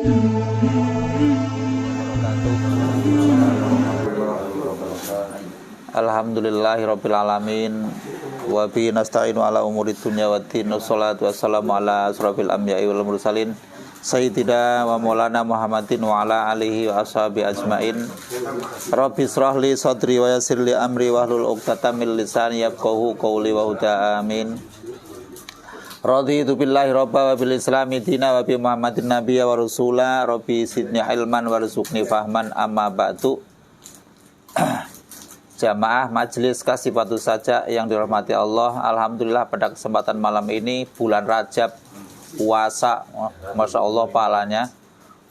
Alhamdulillahirabbil alamin wa bihi nasta'inu ala umuri dunya waddin. Wassalatu wassalamu ala asrofil anbiya'i wal mursalin sayyidina wa maulana Muhammadin wa ala alihi wa ashabi ajmain. Rabbi shrah li sadri wa yassir li amri wahlul 'uqdatam min lisani yafqahu qawli wa huda amin. Raditu billahi rabba wa bil islami dina wa bi Muhammadin nabiyya wa rasula. Rabbi zidni ilman warzuqni fahman, amma ba'du. Jamaah majelis kasifatu saja yang dirahmati Allah, alhamdulillah pada kesempatan malam ini bulan Rajab, puasa, masya Allah pahalanya,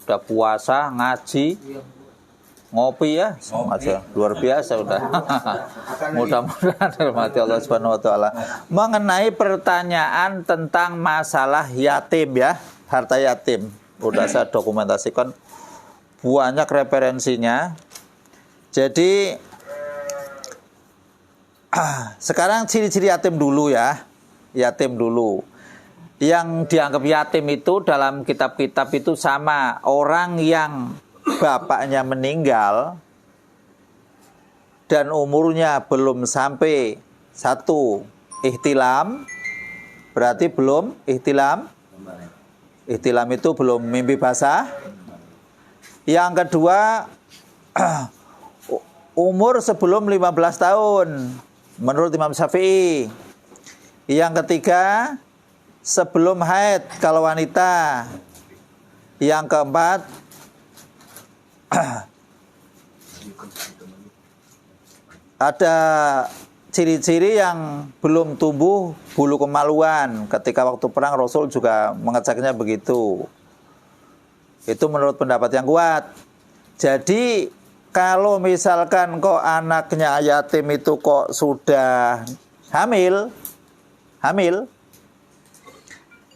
udah puasa, ngaji, ngopi ya, aja luar biasa udah. Mudah-mudahan dirahmati Allah Subhanahu Wa Taala. Mengenai pertanyaan tentang masalah yatim ya, harta yatim, udah saya dokumentasikan banyak referensinya. Jadi sekarang ciri-ciri yatim dulu ya. Yatim dulu. Yang dianggap yatim itu dalam kitab-kitab itu sama orang yang bapaknya meninggal dan umurnya belum sampai 1 ihtilam, berarti belum ihtilam. Ihtilam itu belum mimpi basah. Yang kedua umur sebelum 15 tahun menurut Imam Syafi'i. Yang ketiga sebelum haid kalau wanita. Yang keempat ada ciri-ciri yang belum tumbuh bulu kemaluan. Ketika waktu perang Rasul juga mengeceknya begitu. Itu menurut pendapat yang kuat. Jadi kalau misalkan kok anaknya yatim itu kok sudah hamil,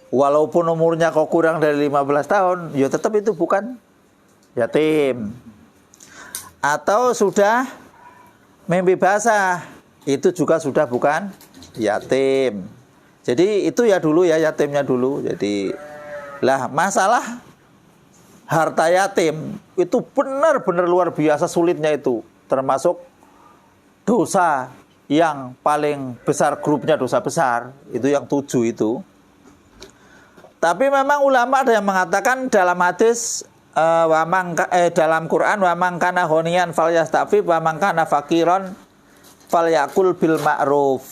walaupun umurnya kok kurang dari 15 tahun, ya tetap itu bukan yatim. Atau sudah mimpi basah, itu juga sudah bukan yatim. Jadi itu ya dulu ya, yatimnya dulu. Jadi lah masalah harta yatim itu benar-benar luar biasa sulitnya itu. Termasuk dosa yang paling besar, grupnya dosa besar. Itu yang 7 itu. Tapi memang ulama ada yang mengatakan dalam hadis dalam Quran, wa man kana ghaniyan falyastafif wa man kana faqiran falyakul bil ma'ruf.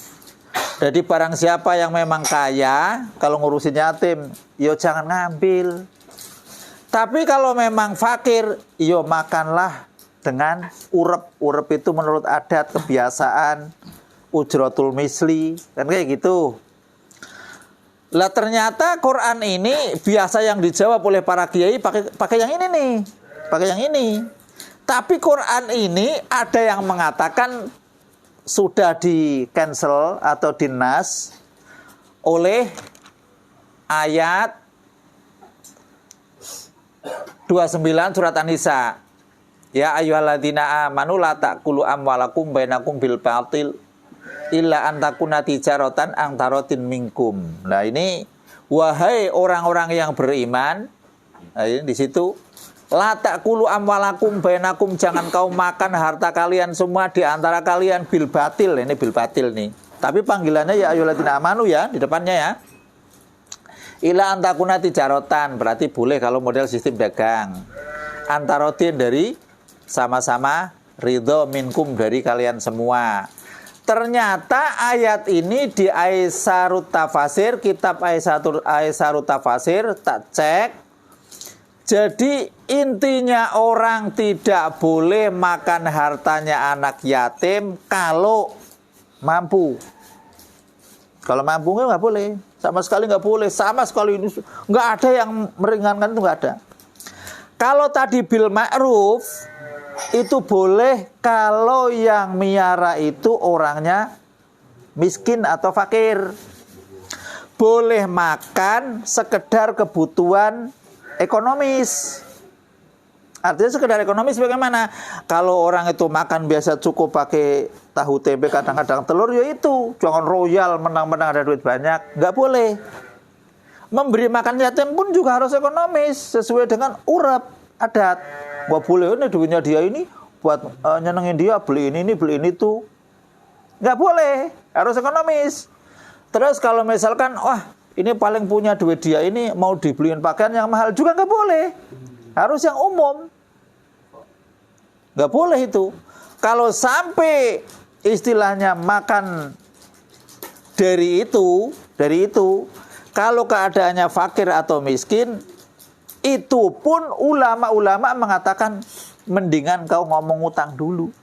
Jadi barang siapa yang memang kaya, kalau ngurusin yatim, yo jangan ngambil. Tapi kalau memang fakir, yo makanlah dengan urep. Urep itu menurut adat, kebiasaan, ujratul misli, kan kayak gitu. Lah ternyata Quran ini biasa yang dijawab oleh para kiai pakai yang ini nih, pakai yang ini. Tapi Quran ini ada yang mengatakan sudah di cancel atau dinas oleh ayat 29 surat An-Nisa. Ya ayyuhalladzina amanu la taqulu amwalakum bainakum bil batil illa an takuna tijaratan an tarotin minkum. Nah ini wahai orang-orang yang beriman, nah, ini di situ la taqulu amwalakum bainakum, jangan kau makan harta kalian semua di antara kalian bil batil. Ini bil batil nih. Tapi panggilannya ya ayyuhalladzina amanu ya di depannya ya. Ila antakuna tijarotan, berarti boleh kalau model sistem dagang. Antarotin dari sama-sama, ridho minkum dari kalian semua. Ternyata ayat ini di Aisarut Tafasir, kitab Aisarut Tafasir, tak cek. Jadi intinya orang tidak boleh makan hartanya anak yatim kalau mampu. Kalau mampu nggak boleh. Sama sekali nggak boleh, sama sekali ini nggak ada yang meringankan, itu nggak ada. Kalau tadi bil ma'ruf itu boleh kalau yang miara itu orangnya miskin atau fakir. Boleh makan sekedar kebutuhan ekonomis. Artinya sekedar ekonomis bagaimana? Kalau orang itu makan biasa cukup pakai tahu tempe, kadang-kadang telur, ya itu. Jangan royal, menang-menang ada duit banyak. Nggak boleh. Memberi makan yatim pun juga harus ekonomis sesuai dengan urap adat. Nggak boleh ini duitnya dia ini buat nyenengin dia, beli ini beli ini tuh. Nggak boleh, harus ekonomis. Terus kalau misalkan wah ini paling punya duit dia ini mau dibeliin pakaian yang mahal juga nggak boleh. Harus yang umum. Nggak boleh itu. Kalau sampai istilahnya makan dari itu, kalau keadaannya fakir atau miskin, itu pun ulama-ulama mengatakan mendingan kau ngomong utang dulu.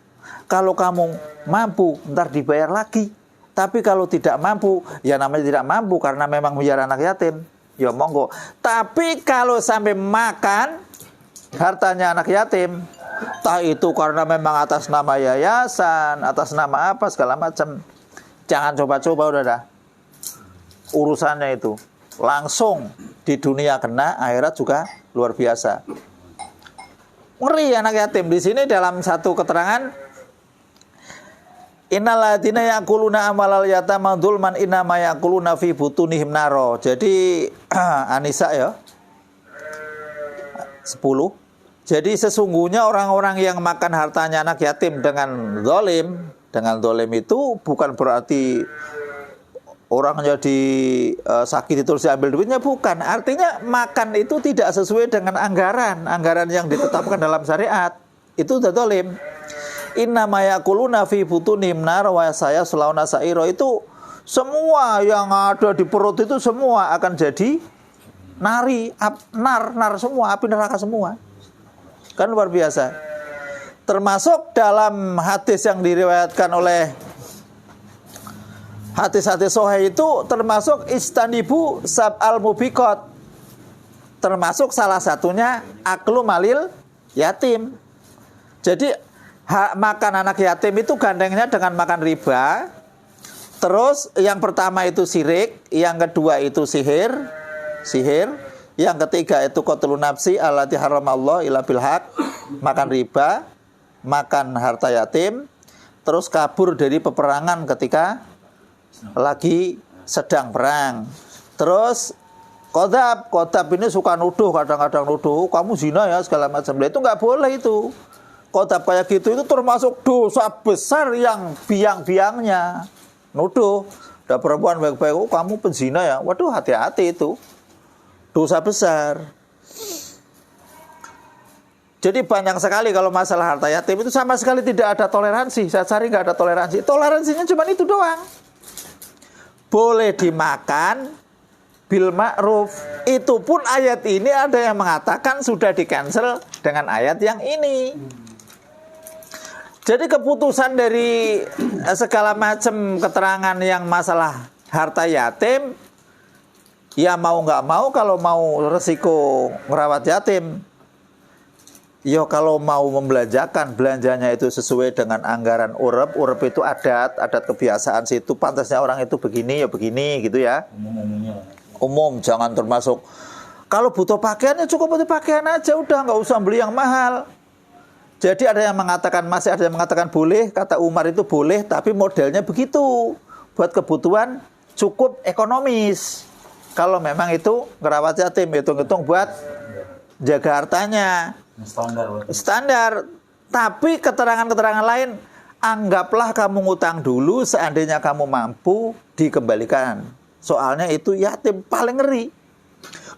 Kalau kamu mampu, ntar dibayar lagi. Tapi kalau tidak mampu, ya namanya tidak mampu karena memang biar anak yatim, ya monggo. Tapi kalau sampai makan hartanya anak yatim, entah itu karena memang atas nama yayasan, atas nama apa segala macam, jangan coba-coba udah dah. Urusannya itu langsung di dunia kena, akhirat juga luar biasa. Ngeri anak yatim. Di sini dalam satu keterangan, innalladzina yaquluna amalal yatama dzulman innama yaquluna fi butunihim naro. Jadi An-Nisa ya 10. Jadi sesungguhnya orang-orang yang makan hartanya anak yatim dengan zalim itu bukan berarti orangnya sakit terus diambil duitnya, bukan. Artinya makan itu tidak sesuai dengan anggaran yang ditetapkan dalam syariat. Itu udah zalim. Innama yaquluna fi butunihim nar wa sayaslawna sa'ira. Itu semua yang ada di perut itu semua akan jadi nar semua, api neraka semua. Kan luar biasa. Termasuk dalam hadis yang diriwayatkan oleh hadis-hadis sahih itu termasuk istanibu sab'al mubiqat. Termasuk salah satunya aklu malil yatim. Jadi makan anak yatim itu gandengnya dengan makan riba. Terus yang pertama itu syirik, yang kedua itu sihir, yang ketiga itu qatlun nafsi allati haramallahu illa bil haq, makan riba, makan harta yatim, terus kabur dari peperangan ketika lagi sedang perang. Terus kodab ini suka nuduh, kadang-kadang nuduh kamu zina ya segala macam. Itu nggak boleh itu. Kodab kayak gitu itu termasuk dosa besar yang biang-biangnya. Nuduh, ada perempuan baik-baik, oh kamu penzina ya. Waduh, hati-hati itu. Dosa besar. Jadi banyak sekali kalau masalah harta yatim itu sama sekali tidak ada toleransi. Saya cari nggak ada toleransi. Toleransinya cuma itu doang. Boleh dimakan bil ma'ruf. Itu pun ayat ini ada yang mengatakan sudah di-cancel dengan ayat yang ini. Jadi keputusan dari segala macam keterangan yang masalah harta yatim, ya mau nggak mau, kalau mau resiko merawat yatim, ya kalau mau membelanjakan, belanjanya itu sesuai dengan anggaran urep itu adat kebiasaan situ, pantasnya orang itu begini ya begini gitu ya. Umum, jangan termasuk kalau butuh pakaian ya cukup butuh pakaian aja, udah nggak usah beli yang mahal. Jadi ada yang mengatakan, masih ada yang mengatakan boleh, kata Umar itu boleh, tapi modelnya begitu, buat kebutuhan cukup ekonomis. Kalau memang itu ngerawat yatim, hitung-hitung buat jaga hartanya. Standar. Tapi keterangan-keterangan lain, anggaplah kamu ngutang dulu, seandainya kamu mampu dikembalikan. Soalnya itu yatim paling ngeri.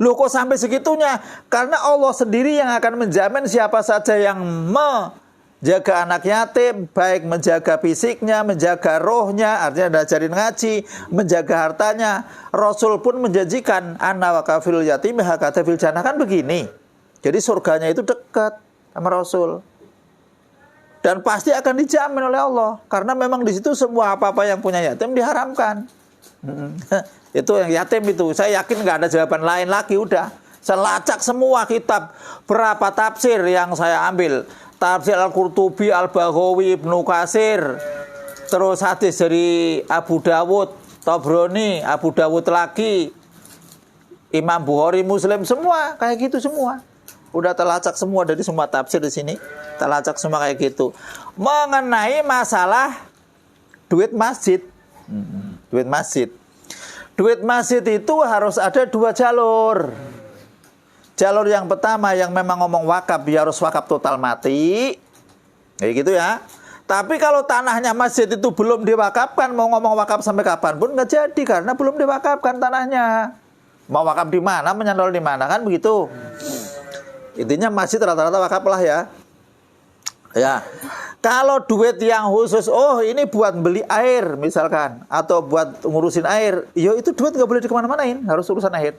Loh kok sampai segitunya? Karena Allah sendiri yang akan menjamin siapa saja yang menjaga anak yatim, baik menjaga fisiknya, menjaga rohnya, artinya diajarin ngaji, menjaga hartanya. Rasul pun menjanjikan anna wa kafil yatim hakata fil jannah, kan begini. Jadi surganya itu dekat sama Rasul. Dan pasti akan dijamin oleh Allah, karena memang di situ semua apa-apa yang punya yatim diharamkan. Itu yang yatim itu, saya yakin nggak ada jawaban lain lagi. Udah, saya lacak semua kitab, berapa tafsir yang saya ambil, tafsir Al-Qurtubi, Al-Baghawi, Ibnu Katsir, terus hadis dari Abu Dawud, Tabrani, Abu Dawud lagi, Imam Bukhari, Muslim, semua kayak gitu semua. Udah terlacak semua dari semua tafsir di sini, terlacak semua kayak gitu. Mengenai masalah duit masjid. duit masjid itu harus ada 2 jalur. Jalur yang pertama yang memang ngomong wakaf, ya harus wakaf total mati. Kayak gitu ya. Tapi kalau tanahnya masjid itu belum diwakafkan, mau ngomong wakaf sampai kapanpun nggak jadi karena belum diwakafkan tanahnya. Mau wakaf di mana, menyantol di mana, kan begitu. Intinya masjid rata-rata wakaf lah ya. Ya. Kalau duit yang khusus, oh ini buat beli air misalkan, atau buat ngurusin air, ya itu duit nggak boleh dikemana-manain, harus urusan air.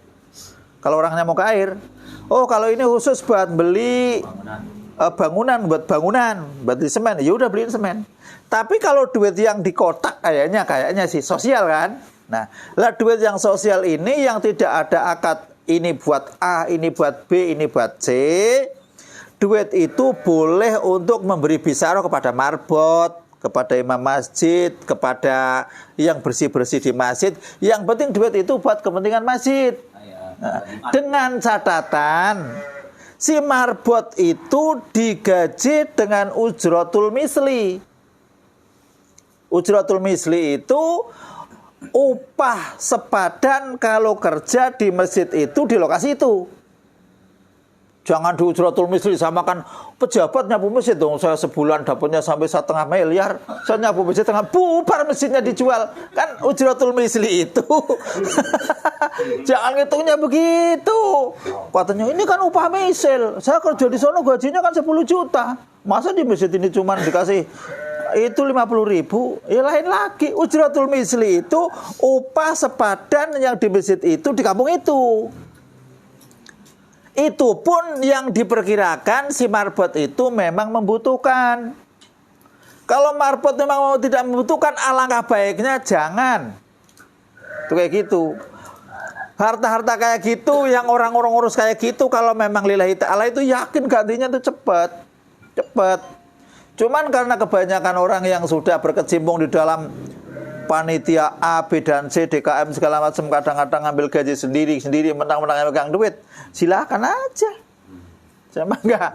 Kalau orangnya mau ke air, oh kalau ini khusus buat beli bangunan, buat beli semen, ya udah beliin semen. Tapi kalau duit yang di kotak kayaknya sih sosial kan. Nah, lah duit yang sosial ini yang tidak ada akad ini buat A, ini buat B, ini buat C. Duit itu boleh untuk memberi bisaroh kepada marbot, kepada imam masjid, kepada yang bersih-bersih di masjid. Yang penting duit itu buat kepentingan masjid. Nah, dengan catatan si marbot itu digaji dengan ujratul misli. Ujratul misli itu upah sepadan kalau kerja di masjid itu di lokasi itu. Jangan di ujratul misli samakan pejabat nyapu masjid dong. Saya sebulan dapatnya sampai 1,5 miliar. Saya nyapu masjid bubar masjidnya dijual. Kan ujratul misli itu. Jangan ngitungnya begitu. Katanya ini kan upah misal. Saya kerja di sana gajinya kan 10 juta. Masa di masjid ini cuma dikasih itu 50.000? Ya lain lagi. Ujratul misli itu upah sepadan yang di masjid itu di kampung itu. Itu pun yang diperkirakan si marbot itu memang membutuhkan. Kalau marbot memang tidak membutuhkan, alangkah baiknya jangan. Itu kayak gitu. Harta-harta kayak gitu, yang orang-orang urus kayak gitu, kalau memang lillahi ta'ala itu yakin gantinya itu cepat. Cuman karena kebanyakan orang yang sudah berkecimpung di dalam panitia A, B, dan C, DKM segala macam, kadang-kadang ngambil gaji sendiri, mentang-mentang megang duit, silakan aja. Sama enggak?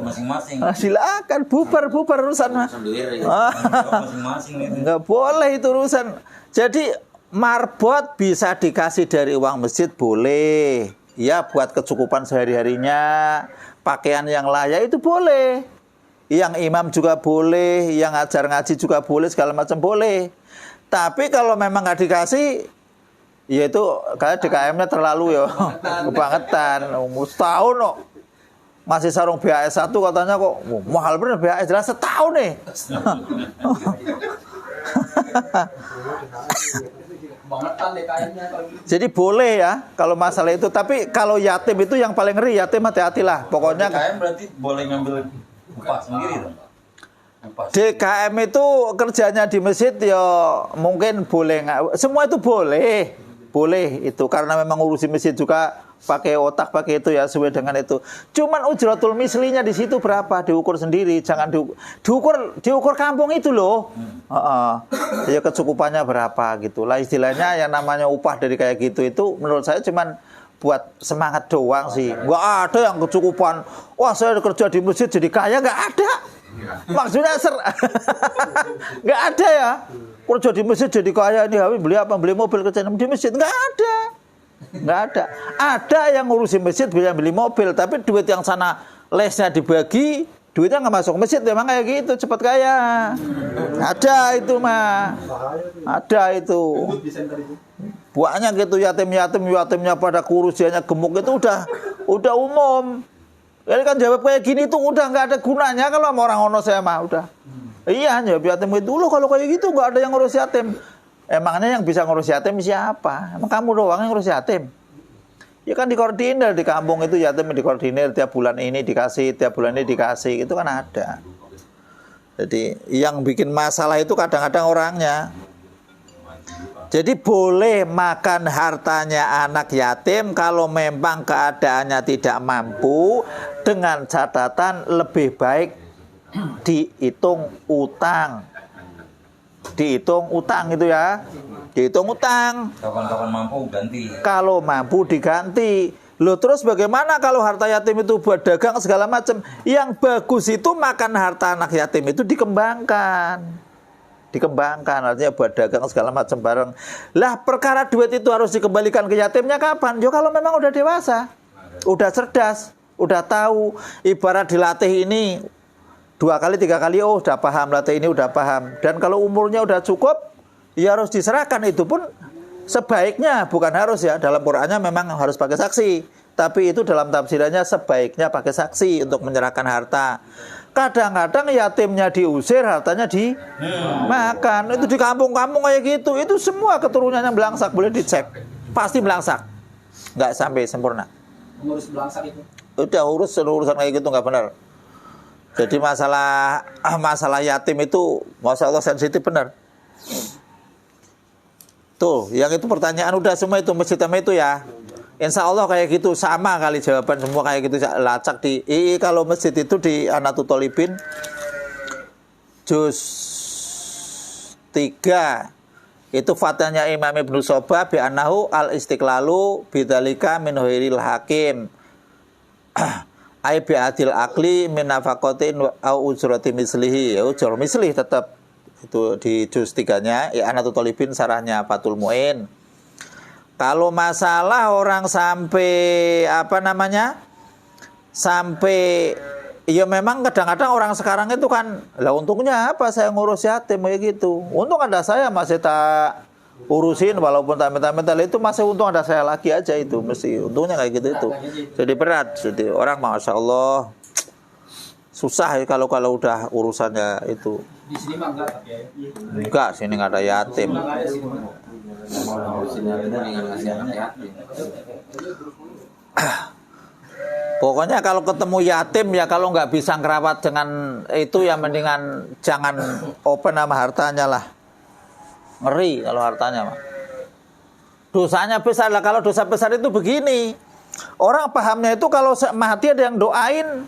Masing-masing. Silakan bubar urusan mah. Enggak boleh itu urusan. Jadi marbot bisa dikasih dari uang masjid boleh. Ya buat kecukupan sehari-harinya, pakaian yang layak itu boleh. Yang imam juga boleh, yang ngajar ngaji juga boleh, segala macam boleh. Tapi kalau memang nggak dikasih, ya itu kayak DKM-nya terlalu ya, kebangetan. Setahun kok masih sarung BHS 1 katanya kok mahal bener BHS, jelas setahun nih. Jadi boleh ya kalau masalah itu. Tapi kalau yatim itu yang paling ngeri, yatim hati-hatilah. Pokoknya DKM berarti boleh ngambil upah sendiri dong. DKM itu kerjanya di masjid ya mungkin boleh nggak, semua itu boleh itu karena memang ngurusin masjid juga pakai otak pakai itu ya sesuai dengan itu. Cuman ujratul mislinya di situ berapa diukur sendiri, jangan diukur kampung itu loh. Ya kecukupannya berapa gitulah istilahnya. Yang namanya upah dari kayak gitu itu menurut saya cuman buat semangat doang sih. Nggak ada yang kecukupan. Wah saya kerja di masjid jadi kaya, nggak ada. Maksudnya nggak ada ya. Kerja di masjid jadi kaya ini habis beli apa? Beli mobil kerja di masjid, nggak ada. Ada yang ngurusin masjid beli mobil, tapi duit yang sana lesnya dibagi, duitnya nggak masuk masjid, memang kayak gitu cepat kaya. Ada itu mah, ada itu. Banyak gitu yatimnya pada kurus, dianya gemuk itu udah umum. Jadi kan jawab kayak gini tuh udah nggak ada gunanya kalau sama orang ono saya mah udah. Iya jawab yatim itu loh, kalau kayak gitu nggak ada yang ngurus yatim. Emangnya yang bisa ngurus yatim siapa? Emang kamu doang yang ngurus yatim? Ya kan dikoordinir di kampung itu yatim dikoordinir, tiap bulan ini dikasih, tiap bulan ini dikasih, itu kan ada. Jadi yang bikin masalah itu kadang-kadang orangnya. Jadi boleh makan hartanya anak yatim kalau memang keadaannya tidak mampu, dengan catatan lebih baik dihitung utang. Dihitung utang itu ya. Dihitung utang. Kapan-kapan mampu ganti. Kalau mampu diganti. Loh terus bagaimana kalau harta yatim itu buat dagang segala macam? Yang bagus itu makan harta anak yatim itu dikembangkan. dikembangkan, artinya buat dagang segala macam bareng. Lah perkara duit itu harus dikembalikan ke yatimnya kapan? Yo kalau memang udah dewasa, udah cerdas, udah tahu, ibarat dilatih ini 2 kali 3 kali, oh udah paham, latih ini udah paham. Dan kalau umurnya udah cukup, ya harus diserahkan. Itu pun sebaiknya, bukan harus ya, dalam Qur'annya memang harus pakai saksi, tapi itu dalam tafsirannya sebaiknya pakai saksi untuk menyerahkan harta. Kadang-kadang yatimnya diusir, hartanya dimakan. Itu di kampung-kampung kayak gitu. Itu semua keturunannya belangsak, boleh dicek. Pasti belangsak. Nggak sampai sempurna. Ngurus belangsak itu? Udah urusan kayak gitu nggak benar. Jadi masalah yatim itu, Masya Allah sensitif benar. Tuh, yang itu pertanyaan udah semua itu, masjid itu ya. Insya Allah kayak gitu, sama kali jawaban semua kayak gitu, lacak di kalau masjid itu di Anatul Thalibin juz 3 itu fatanya Imam Ibnu Sobah bi annahu al istiqlalu bidzalika min ghairil hakim ai bi adil akli min nafaqatin au ujrati mislihi, ya ujur mislih tetap itu di juz 3-nya ya Anatul Thalibin sarahnya Fathul Muin. Kalau masalah orang sampai sampai ya memang kadang-kadang orang sekarang itu kan, lah untungnya apa saya ngurus yatim kayak gitu. Untung ada saya masih tak urusin walaupun tak minta-minta, itu masih untung ada saya lagi aja, itu mesti untungnya kayak gitu itu. Jadi berat, jadi orang Masya Allah susah ya kalau udah urusannya itu. Di sini mah enggak, tapi ya. Enggak, sini nggak ada yatim. Pokoknya kalau ketemu yatim ya kalau nggak bisa ngerawat dengan itu ya mendingan jangan open sama hartanya lah. Ngeri kalau hartanya mah. Dosanya besar lah. Kalau dosa besar itu begini. Orang pahamnya itu kalau mati ada yang doain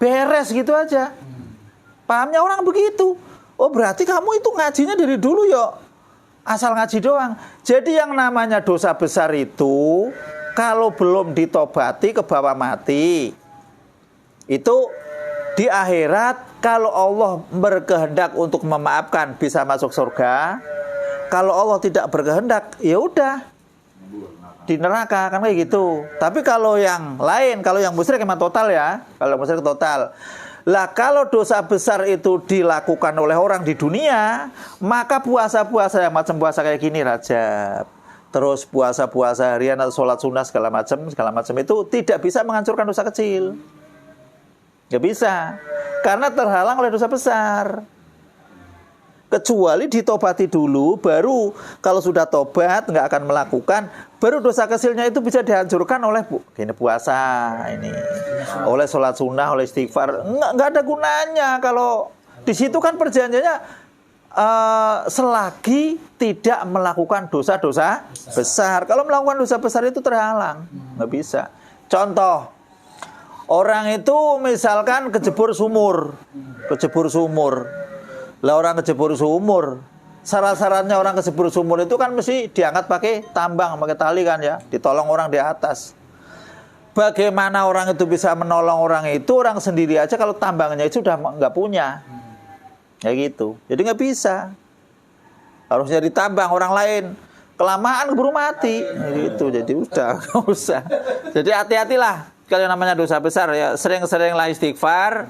beres gitu aja. Pahamnya orang begitu. Oh berarti kamu itu ngajinya dari dulu ya asal ngaji doang. Jadi yang namanya dosa besar itu kalau belum ditobati ke bawah mati, itu di akhirat kalau Allah berkehendak untuk memaafkan bisa masuk surga. Kalau Allah tidak berkehendak ya udah di neraka, kan kayak gitu. Tapi kalau yang lain, kalau yang musyrik emang total ya, kalau musyrik total. Lah kalau dosa besar itu dilakukan oleh orang di dunia, maka puasa-puasa yang macam puasa kayak gini Rajab, terus puasa-puasa harian atau sholat sunnah segala macam itu tidak bisa menghancurkan dosa kecil. Nggak bisa, karena terhalang oleh dosa besar. Kecuali ditobati dulu, baru kalau sudah tobat nggak akan melakukan, baru dosa kecilnya itu bisa dihancurkan oleh gini puasa ini, oleh sholat sunnah, oleh istighfar. Nggak ada gunanya kalau di situ kan perjanjiannya selagi tidak melakukan dosa-dosa besar. Kalau melakukan dosa besar itu terhalang, nggak bisa. Contoh, orang itu misalkan kejebur sumur. Lah orang kejebur sumur, syarat-syaratnya orang kejebur sumur itu kan mesti diangkat pakai tambang, pakai tali kan ya, ditolong orang di atas. Bagaimana orang itu bisa menolong orang itu, orang sendiri aja kalau tambangnya itu sudah nggak punya, ya gitu. Jadi nggak bisa, harusnya ditambang orang lain. Kelamaan keburu mati, gitu. Jadi udah nggak usah. Jadi hati-hatilah kalau namanya dosa besar ya, sering-seringlah istighfar.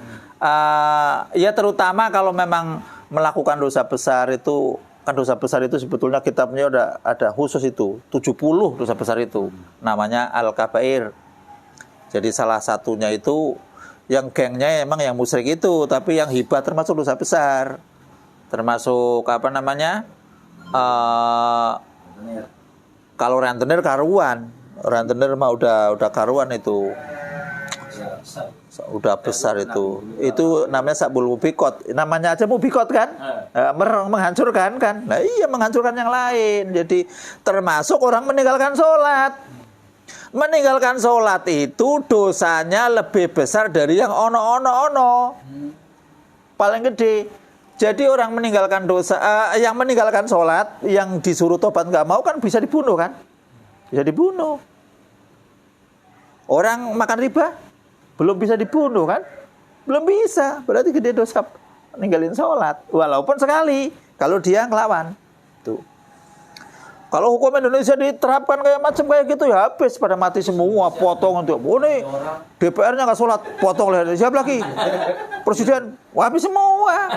Ya terutama kalau memang melakukan dosa besar itu, kan dosa besar itu sebetulnya kitabnya udah ada khusus itu 70 dosa besar itu namanya Al-Kabair. Jadi salah satunya itu yang gengnya emang yang musyrik itu, tapi yang hibah termasuk dosa besar, termasuk kalau rentenir karuan, rentenir mah udah karuan itu. Udah besar itu namanya sabul mubikot, namanya aja mubikot kan, menghancurkan kan. Nah iya, menghancurkan yang lain. Jadi termasuk orang meninggalkan sholat itu dosanya lebih besar dari yang ono paling gede. Jadi orang meninggalkan yang meninggalkan sholat, yang disuruh tobat nggak mau kan bisa dibunuh kan, bisa dibunuh. Orang makan riba belum bisa dibunuh kan? Belum bisa. Berarti gede dosa ninggalin sholat. Walaupun sekali. Kalau dia ngelawan. Tuh. Kalau hukum Indonesia diterapkan kayak gitu ya habis pada mati semua, potong untuk. Oh nih DPR-nya nggak sholat, potong leher. Siap lagi. Presiden, wah habis semua.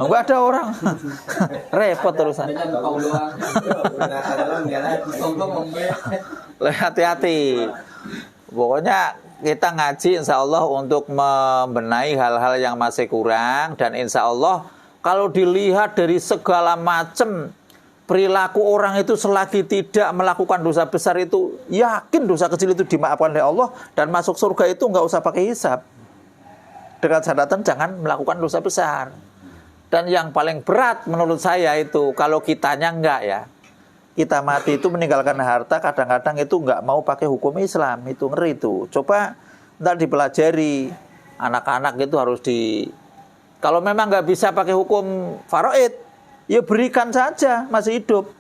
Nggak ada orang. Repot terusan. Hati-hati. Pokoknya kita ngaji insya Allah untuk membenahi hal-hal yang masih kurang. Dan insya Allah kalau dilihat dari segala macam perilaku orang itu selagi tidak melakukan dosa besar itu, yakin dosa kecil itu dimaafkan oleh Allah dan masuk surga itu nggak usah pakai hisab. Dengan catatan jangan melakukan dosa besar. Dan yang paling berat menurut saya itu kalau kitanya enggak ya. Kita mati itu meninggalkan harta, kadang-kadang itu enggak mau pakai hukum Islam, itu ngeri itu. Coba ntar dipelajari, anak-anak itu harus kalau memang nggak bisa pakai hukum faraid, ya berikan saja, masih hidup.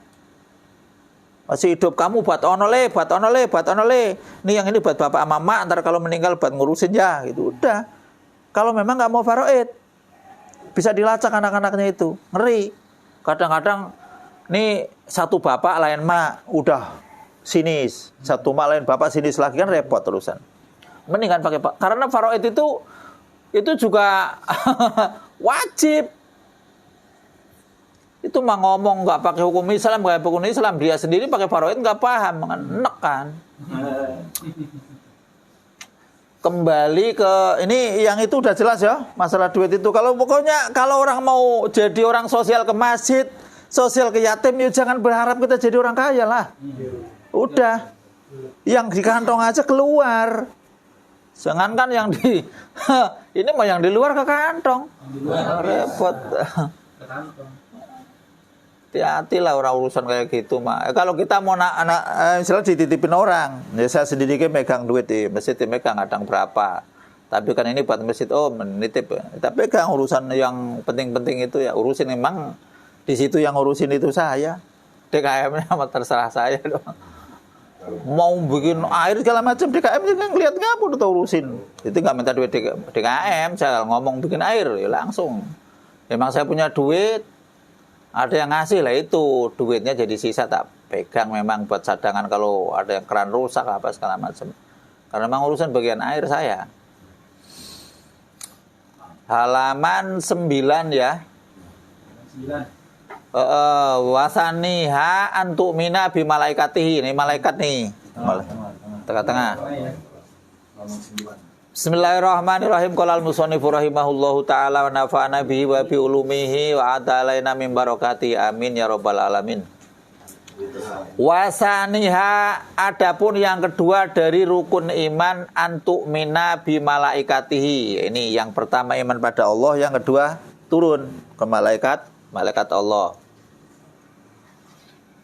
Masih hidup, kamu buat onole. Ini yang ini buat bapak sama mama, ntar kalau meninggal buat ngurusin ya, gitu. Udah. Kalau memang nggak mau faraid, bisa dilacak anak-anaknya itu. Ngeri. Kadang-kadang, nih satu bapak lain mak, udah sinis. Satu mak lain bapak sinis lagi, kan repot terusan. Mendingan pakai, karena faraid itu juga wajib. Itu mah ngomong nggak pakai hukum Islam, nggak pakai hukum Islam, dia sendiri pakai faraid nggak paham, enek kan. Kembali ke ini, yang itu udah jelas ya masalah duit itu. Kalau pokoknya kalau orang mau jadi orang sosial ke masjid, sosial ke yatim, ya jangan berharap kita jadi orang kaya lah. Udah, yang di kantong aja keluar. Jangan kan yang di ini mah yang di luar ke kantong, repot. Hati-hati lah orang urusan kayak gitu mah. Kalau kita mau misalnya dititipin orang, ya saya sendiri megang duit di masjid, megang kadang berapa. Tapi kan ini buat masjid, menitip. Tapi pegang urusan yang penting-penting itu ya urusin, memang di situ yang ngurusin itu saya. DKM-nya terserah saya doang. Mau bikin air segala macam DKM juga ngeliat kamu udah urusin. Itu nggak minta duit DKM, saya ngomong bikin air ya langsung. Memang saya punya duit. Ada yang ngasih lah, itu duitnya jadi sisa tak pegang, memang buat cadangan kalau ada yang keran rusak apa segala macam. Karena memang urusan bagian air saya. Halaman 9 ya. 9. Wasaniha antuk mina bi malaikatihi. Ini malaikat nih. Tengah-tengah. Bismillahirrahmanirrahim. Qala al-musannifu rahimahullahu taala wa nafa'ana bihi wa bi ulumihi wa ata'alaina min barakati amin ya rabbal alamin. Wasaniha, adapun yang kedua dari rukun iman, antuk mina bi malaikatihi. Ini yang pertama iman pada Allah, yang kedua turun ke malaikat Allah.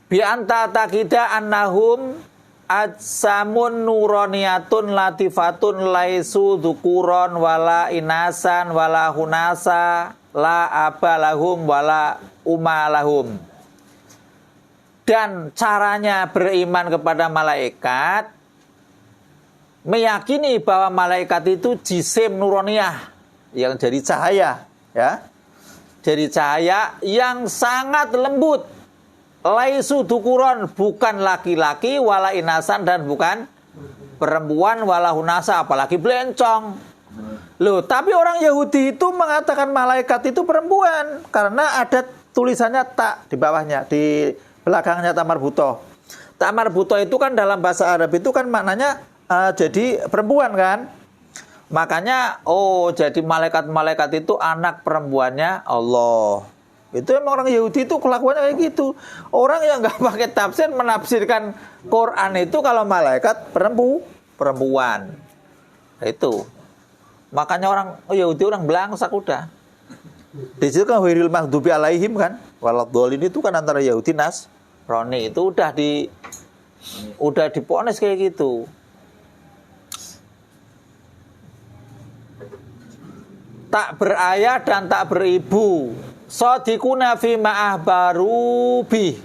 Bi anta takida annahum ajsamun nuroniyatun latifatun laisu dukuron wala inasan wala hunasa la abalahum wala umalahum. Dan caranya beriman kepada malaikat, meyakini bahwa malaikat itu jisim nuroniyah, yang jadi cahaya, ya, jadi cahaya yang sangat lembut. Laisu dukuron, bukan laki-laki, wala inasan, dan bukan perempuan, wala hunasa, apalagi belencong. Loh, tapi orang Yahudi itu mengatakan malaikat itu perempuan karena ada tulisannya tak di bawahnya, di belakangnya tamar buto. Tamar buto itu kan dalam bahasa Arab itu kan maknanya jadi perempuan kan. Makanya jadi malaikat-malaikat itu anak perempuannya Allah. Itu emang orang Yahudi itu kelakuannya kayak gitu. Orang yang nggak pakai tafsir menafsirkan Quran itu kalau malaikat perempuan. Itu. Makanya orang Yahudi orang belangsak udah. Di situ kan wiril maghdubi alaihim kan. Waladhdallin itu kan antara Yahudi Nasrani itu udah diponis kayak gitu. Tak berayah dan tak beribu. Sadiquna fi ma'ahbarubi.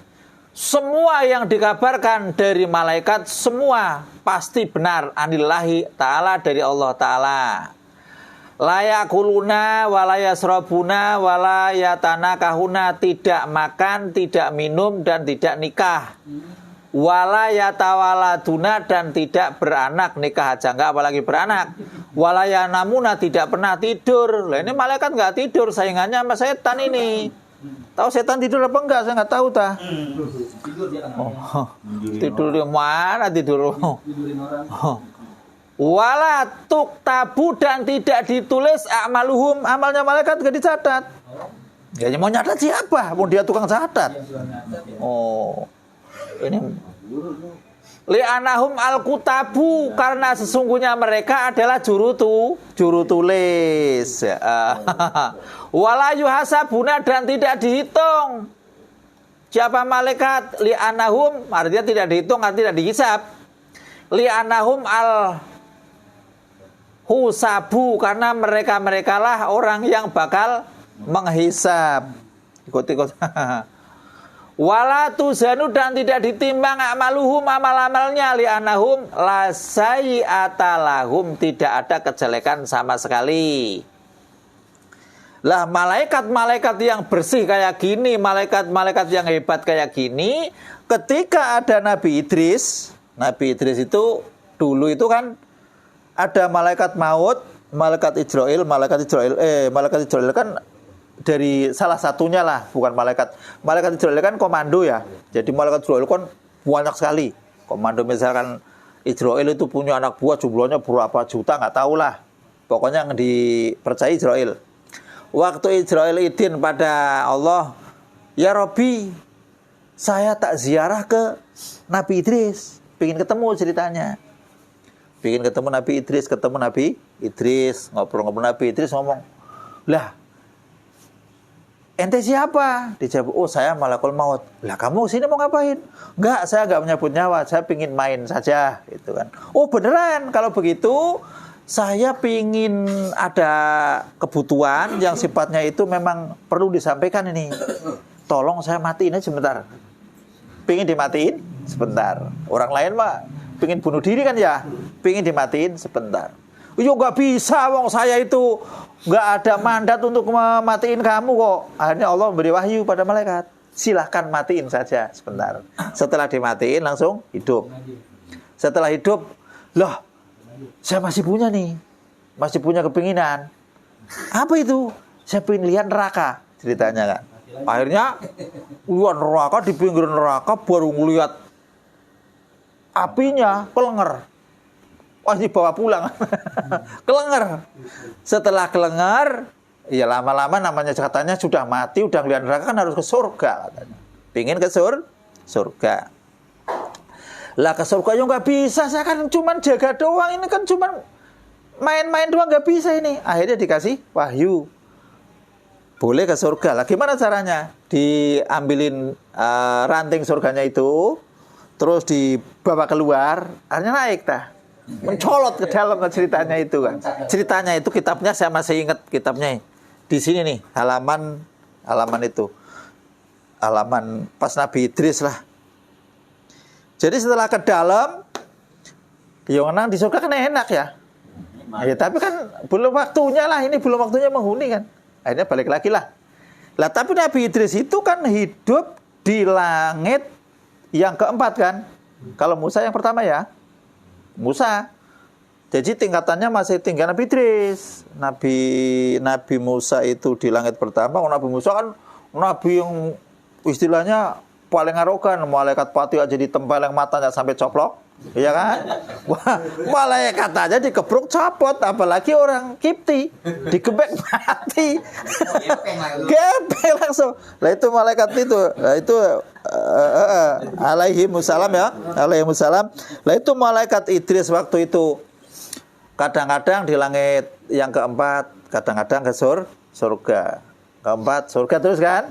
Semua yang dikabarkan dari malaikat semua pasti benar anillahi ta'ala, dari Allah Ta'ala. layakuluna walayasrobuna walayatanakahuna, tidak makan, tidak minum dan tidak nikah. Walayatawaladuna, dan tidak beranak, nikah aja enggak apalagi beranak. Walayanamuna, tidak pernah tidur. Lah ini malaikat enggak tidur, saingannya sama setan ini. Tahu setan tidur apa enggak? Saya enggak tahu tah. Tidur dia kan. Tidur di mana tidur? Tidurin orang. Wala tuktabu, dan tidak ditulis amaluhum, amalnya malaikat enggak dicatat. Ya mau nyatat siapa? Mau dia tukang catat. Yang suka nyatet ya. Oh. Ini li'anahum al-kutabu, karena sesungguhnya mereka adalah juru tulis. Wala yuhasabuna, dan tidak dihitung. Siapa malaikat? Li'anahum, artinya tidak dihitung, artinya tidak dihisab. Li'anahum al-husabu, karena mereka lah orang yang bakal menghisab. Ikut-ikut. Wala tuzanu, dan tidak ditimbang amaluhum, amal-amalnya. Li'anahum la sayyi'ata lahum, tidak ada kejelekan sama sekali. Lah malaikat-malaikat yang bersih kayak gini, malaikat-malaikat yang hebat kayak gini, ketika ada Nabi Idris itu dulu itu kan ada malaikat maut, malaikat Israel kan dari salah satunya lah, bukan malaikat Israel kan komando ya. Jadi malaikat Israel kan banyak sekali komando. Misalkan Israel itu punya anak buah jumlahnya berapa juta nggak tahu lah. Pokoknya yang dipercaya Israel. Waktu Israel izin pada Allah, ya Robbi, saya tak ziarah ke Nabi Idris, pengen ketemu ceritanya. Pengen ketemu Nabi Idris, ngobrol-ngobrol Nabi Idris ngomong, lah ente siapa? Dijawab, oh saya malakul maut. Lah kamu sini mau ngapain? Enggak, saya enggak menyebut nyawa, saya pingin main saja, gitu kan. Oh beneran, kalau begitu saya pingin ada kebutuhan yang sifatnya itu memang perlu disampaikan ini. Tolong saya matiin aja sebentar. Pingin dimatiin sebentar. Orang lain mah pingin bunuh diri kan ya, pingin dimatiin sebentar. Yo nggak bisa, wong saya itu nggak ada mandat untuk mematiin kamu kok. Akhirnya Allah memberi wahyu pada malaikat, silahkan matiin saja sebentar. Setelah dimatiin langsung hidup. Setelah hidup, loh saya masih punya kepinginan. Apa itu? Saya pengen lihat neraka, ceritanya kan. Akhirnya lihat neraka, di pinggir neraka baru ngeliat apinya kelenger. Wah, dibawa pulang. Kelenger. Setelah kelenger, ya lama-lama namanya katanya sudah mati, udah ngeliat neraka kan harus ke surga katanya. Pingin ke surga. Lah ke surga ya nggak bisa, saya kan cuman jaga doang, ini kan cuman main-main doang, nggak bisa ini. Akhirnya dikasih wahyu, boleh ke surga. Lah gimana caranya? Diambilin ranting surganya itu, terus dibawa keluar, akhirnya naik tah. Mencolot ke dalam ceritanya itu kan. Ceritanya itu kitabnya saya masih ingat kitabnya. Di sini nih, halaman itu. Halaman pas Nabi Idris lah. Jadi setelah ke dalam, yang nang di surga kan enak ya. Ya tapi kan belum waktunya lah, ini belum waktunya menghuni kan. Akhirnya balik lagi lah. Lah tapi Nabi Idris itu kan hidup di langit yang keempat kan. Kalau Musa yang pertama ya. Musa. Jadi tingkatannya masih tinggal Nabi Idris. Nabi Musa itu di langit pertama. Nabi Musa kan nabi yang istilahnya paling arogan. Malaikat pati aja ditempeleng matanya sampai coplok. Iya kan? Wah, malaikat aja dikebruk copot, apalagi orang Kipti digebek mati. Gepeng langsung. Lah itu malaikat itu alaihi musallam ya, alaihi musallam. Lah itu malaikat Idris waktu itu kadang-kadang di langit yang keempat, kadang-kadang ke surga. Keempat surga terus kan?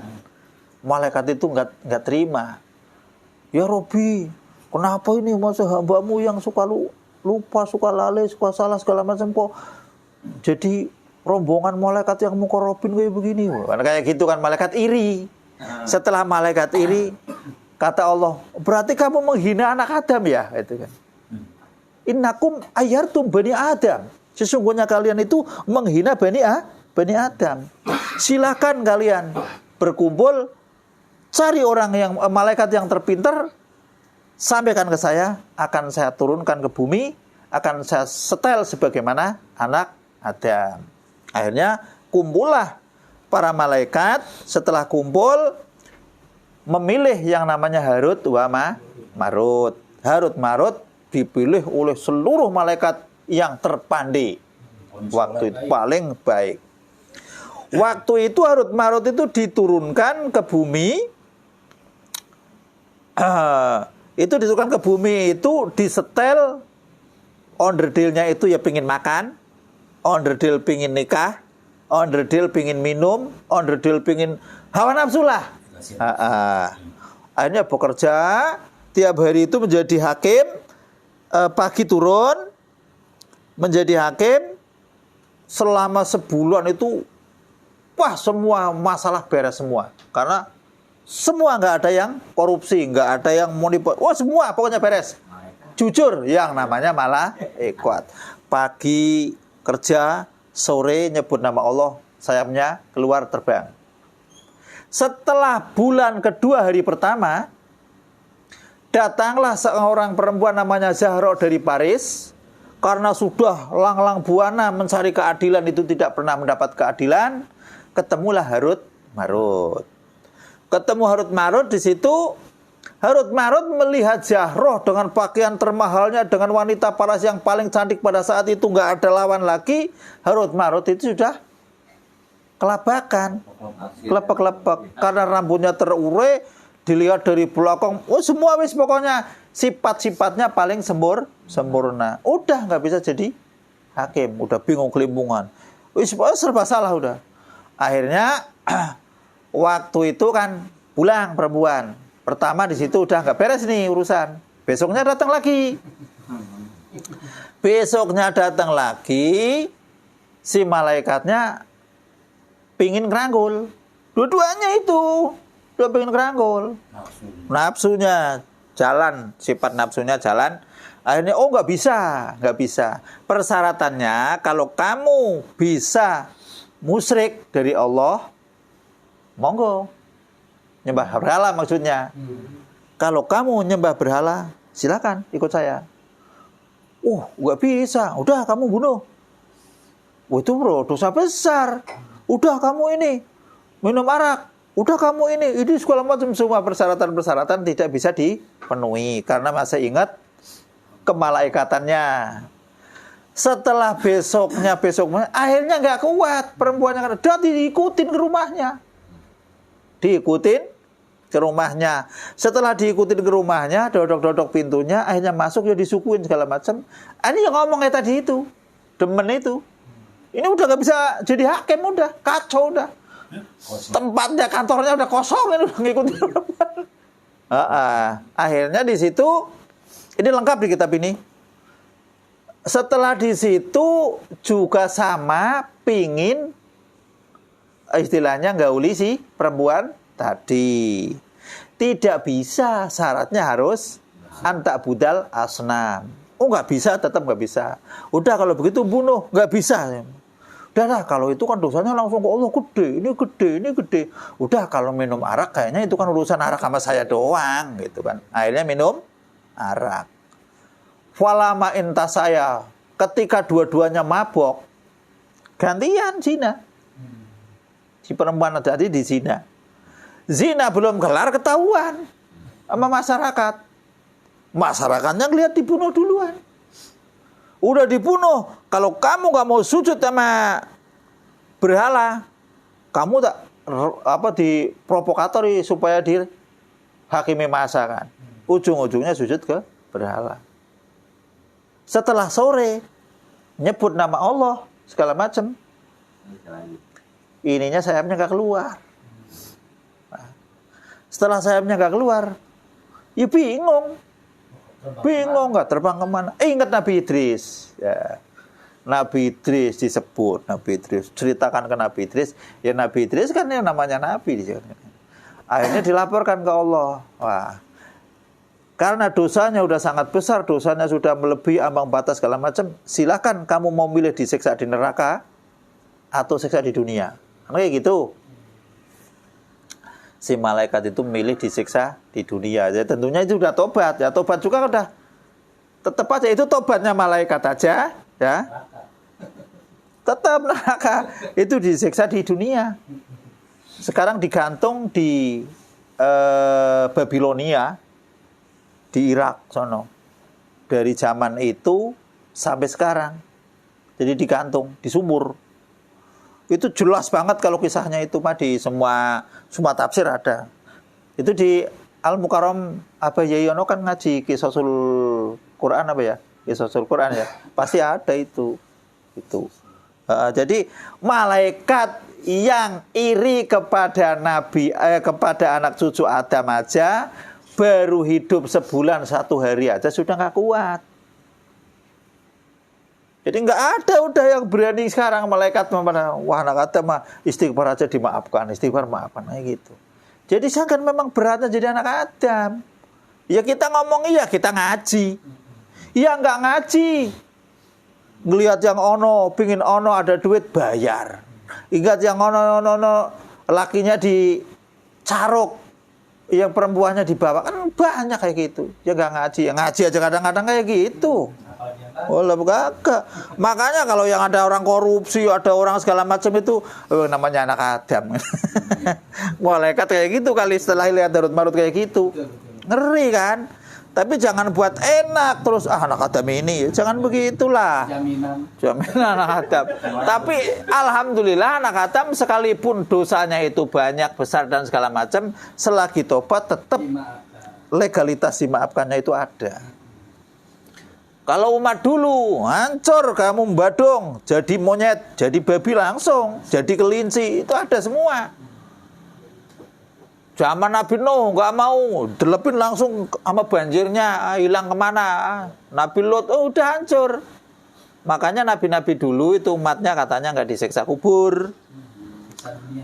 Malaikat itu enggak terima. Ya Robbi, kenapa ini masa hambamu yang suka lupa, suka lalai, suka salah segala macam kok jadi rombongan malaikat yang mukorobin kayak begini? Kan kayak gitu kan, malaikat iri. Setelah malaikat iri, kata Allah, berarti kamu menghina anak Adam ya? Itu kan. Innakum ayyartum bani Adam. Sesungguhnya kalian itu menghina Bani Adam. Silakan kalian berkumpul, cari orang yang malaikat yang terpintar, sampaikan ke saya, akan saya turunkan ke bumi, akan saya setel sebagaimana anak Adam. Akhirnya kumpullah para malaikat. Setelah kumpul, memilih yang namanya Harut wa Marut. Harut Marut dipilih oleh seluruh malaikat yang terpandai. Waktu itu paling baik. Waktu itu Harut Marut itu diturunkan ke bumi. Itu diturunkan ke bumi itu disetel. Onderdilnya itu ya pingin makan, onderdil pingin nikah, onderdil pingin minum, onderdil pingin hawa nafsu lah. Akhirnya bekerja tiap hari itu menjadi hakim. Pagi turun menjadi hakim, selama sebulan itu wah semua masalah beres semua, karena semua nggak ada yang korupsi, nggak ada yang monopoli, wah semua pokoknya beres, jujur, yang namanya malah kuat. Pagi kerja, sore nyebut nama Allah, sayapnya keluar terbang. Setelah bulan kedua hari pertama, datanglah seorang perempuan namanya Zahra dari Paris. Karena sudah lang-lang buana mencari keadilan itu tidak pernah mendapat keadilan, ketemulah Harut Marut. Ketemu Harut Marut di situ, Harut Marut melihat Zahra dengan pakaian termahalnya, dengan wanita Paras yang paling cantik pada saat itu, nggak ada lawan lagi. Harut Marut itu sudah kelabakan, kelepek-kelepek karena rambutnya terurai. Dilihat dari belakang, oh semua wis pokoknya sifat-sifatnya paling sempurna. Udah nggak bisa jadi hakim, udah bingung kelimpungan. Wis serba salah udah. Akhirnya waktu itu kan pulang perempuan. Pertama di situ udah nggak beres nih urusan. Besoknya datang lagi. Besoknya datang lagi, si malaikatnya pingin ngerangkul. Dua-duanya itu. Dia pengen kerangkul, nafsunya jalan, sifat nafsunya jalan. Akhirnya nggak bisa. Persyaratannya kalau kamu bisa musyrik dari Allah, monggo nyembah berhala maksudnya. Kalau kamu nyembah berhala, silakan ikut saya. Nggak bisa, udah kamu bunuh. Itu bro dosa besar. Udah kamu ini minum arak. Udah kamu ini segala macam, semua persyaratan-persyaratan tidak bisa dipenuhi karena masih ingat kemalaikatannya. Setelah besoknya akhirnya nggak kuat perempuannya, karena dia diikutin ke rumahnya. Setelah diikutin ke rumahnya, dodok-dodok pintunya, akhirnya masuk, ya disukuin segala macam. Ini yang ngomongnya tadi itu, demen itu. Ini udah nggak bisa jadi hakim, udah kacau udah. Tempatnya, kantornya udah kosong, ini udah ngikutin perempuan. Akhirnya di situ, ini lengkap di kitab ini. Setelah di situ juga sama pingin istilahnya gauli si perempuan tadi. Tidak bisa, syaratnya harus antak budal asnam. Nggak bisa, tetap nggak bisa. Udah kalau begitu bunuh, nggak bisa. Udah lah, kalau itu kan dosanya langsung ke Allah, gede. Udah kalau minum arak kayaknya itu kan urusan arak sama saya doang gitu kan. Akhirnya minum arak. Falama intasaya, ketika dua-duanya mabok, gantian zina. Si perempuan tadi di zina. Zina belum kelar ketahuan sama masyarakat. Masyarakatnya ngelihat dibunuh duluan. Udah dibunuh, kalau kamu nggak mau sujud sama berhala, kamu tak diprovokatori supaya dihakimi masa kan. Ujung-ujungnya sujud ke berhala. Setelah sore, nyebut nama Allah segala macam. Ininya sayapnya nggak keluar. Setelah sayapnya nggak keluar, ya bingung nggak terbang kemana. Ingat Nabi Idris, ya. Nabi Idris disebut, Nabi Idris ceritakan ke Nabi Idris, ya Nabi Idris kan yang namanya Nabi. Akhirnya dilaporkan ke Allah. Wah, karena dosanya sudah sangat besar, dosanya sudah melebihi ambang batas segala macam, silakan kamu mau milih disiksa di neraka atau siksa di dunia. Kayak gitu. Si malaikat itu milih disiksa di dunia. Jadi tentunya itu sudah tobat. Ya tobat juga udah tetap aja itu tobatnya malaikat aja, ya. Tetap neraka itu disiksa di dunia. Sekarang digantung di Babilonia, di Irak sono. Dari zaman itu sampai sekarang. Jadi digantung di sumur. Itu jelas banget kalau kisahnya itu Pak, di semua tafsir ada. Itu di Al-Mukarram Abah Yayono kan ngaji Qisasul Quran apa ya? Qisasul Quran ya. Pasti ada itu. Jadi malaikat yang iri kepada nabi kepada anak cucu Adam aja baru hidup sebulan 1 hari aja sudah nggak kuat. Jadi nggak ada udah yang berani sekarang malaikat wah anak Adam mah istighfar aja dimaafkan, istighfar maafkan kayak gitu. Jadi sangat memang beratnya jadi anak Adam. Ya kita ngomong iya kita ngaji. Iya nggak ngaji. Ngelihat yang ono, pingin ono ada duit bayar. Ingat yang ono lakinya dicaruk, yang perempuannya dibawa kan banyak kayak gitu. Ya nggak ngaji, yang ngaji aja kadang-kadang kayak gitu. Oh lah kagak. Makanya kalau yang ada orang korupsi, ada orang segala macam itu namanya anak Adam. Malaikat kayak gitu kali setelah lihat Darut Marut kayak gitu. Ngeri kan? Tapi jangan buat enak terus anak Adam ini, jangan begitulah. Jaminan anak Adam. Tapi alhamdulillah anak Adam sekalipun dosanya itu banyak, besar dan segala macam, selagi tobat tetap legalitas dimaafkannya itu ada. Kalau umat dulu hancur kamu badung, jadi monyet, jadi babi langsung, jadi kelinci, itu ada semua. Zaman Nabi Nuh nggak mau, delepin langsung sama banjirnya, hilang kemana? Nabi Lot, udah hancur. Makanya nabi-nabi dulu itu umatnya katanya nggak disiksa kubur,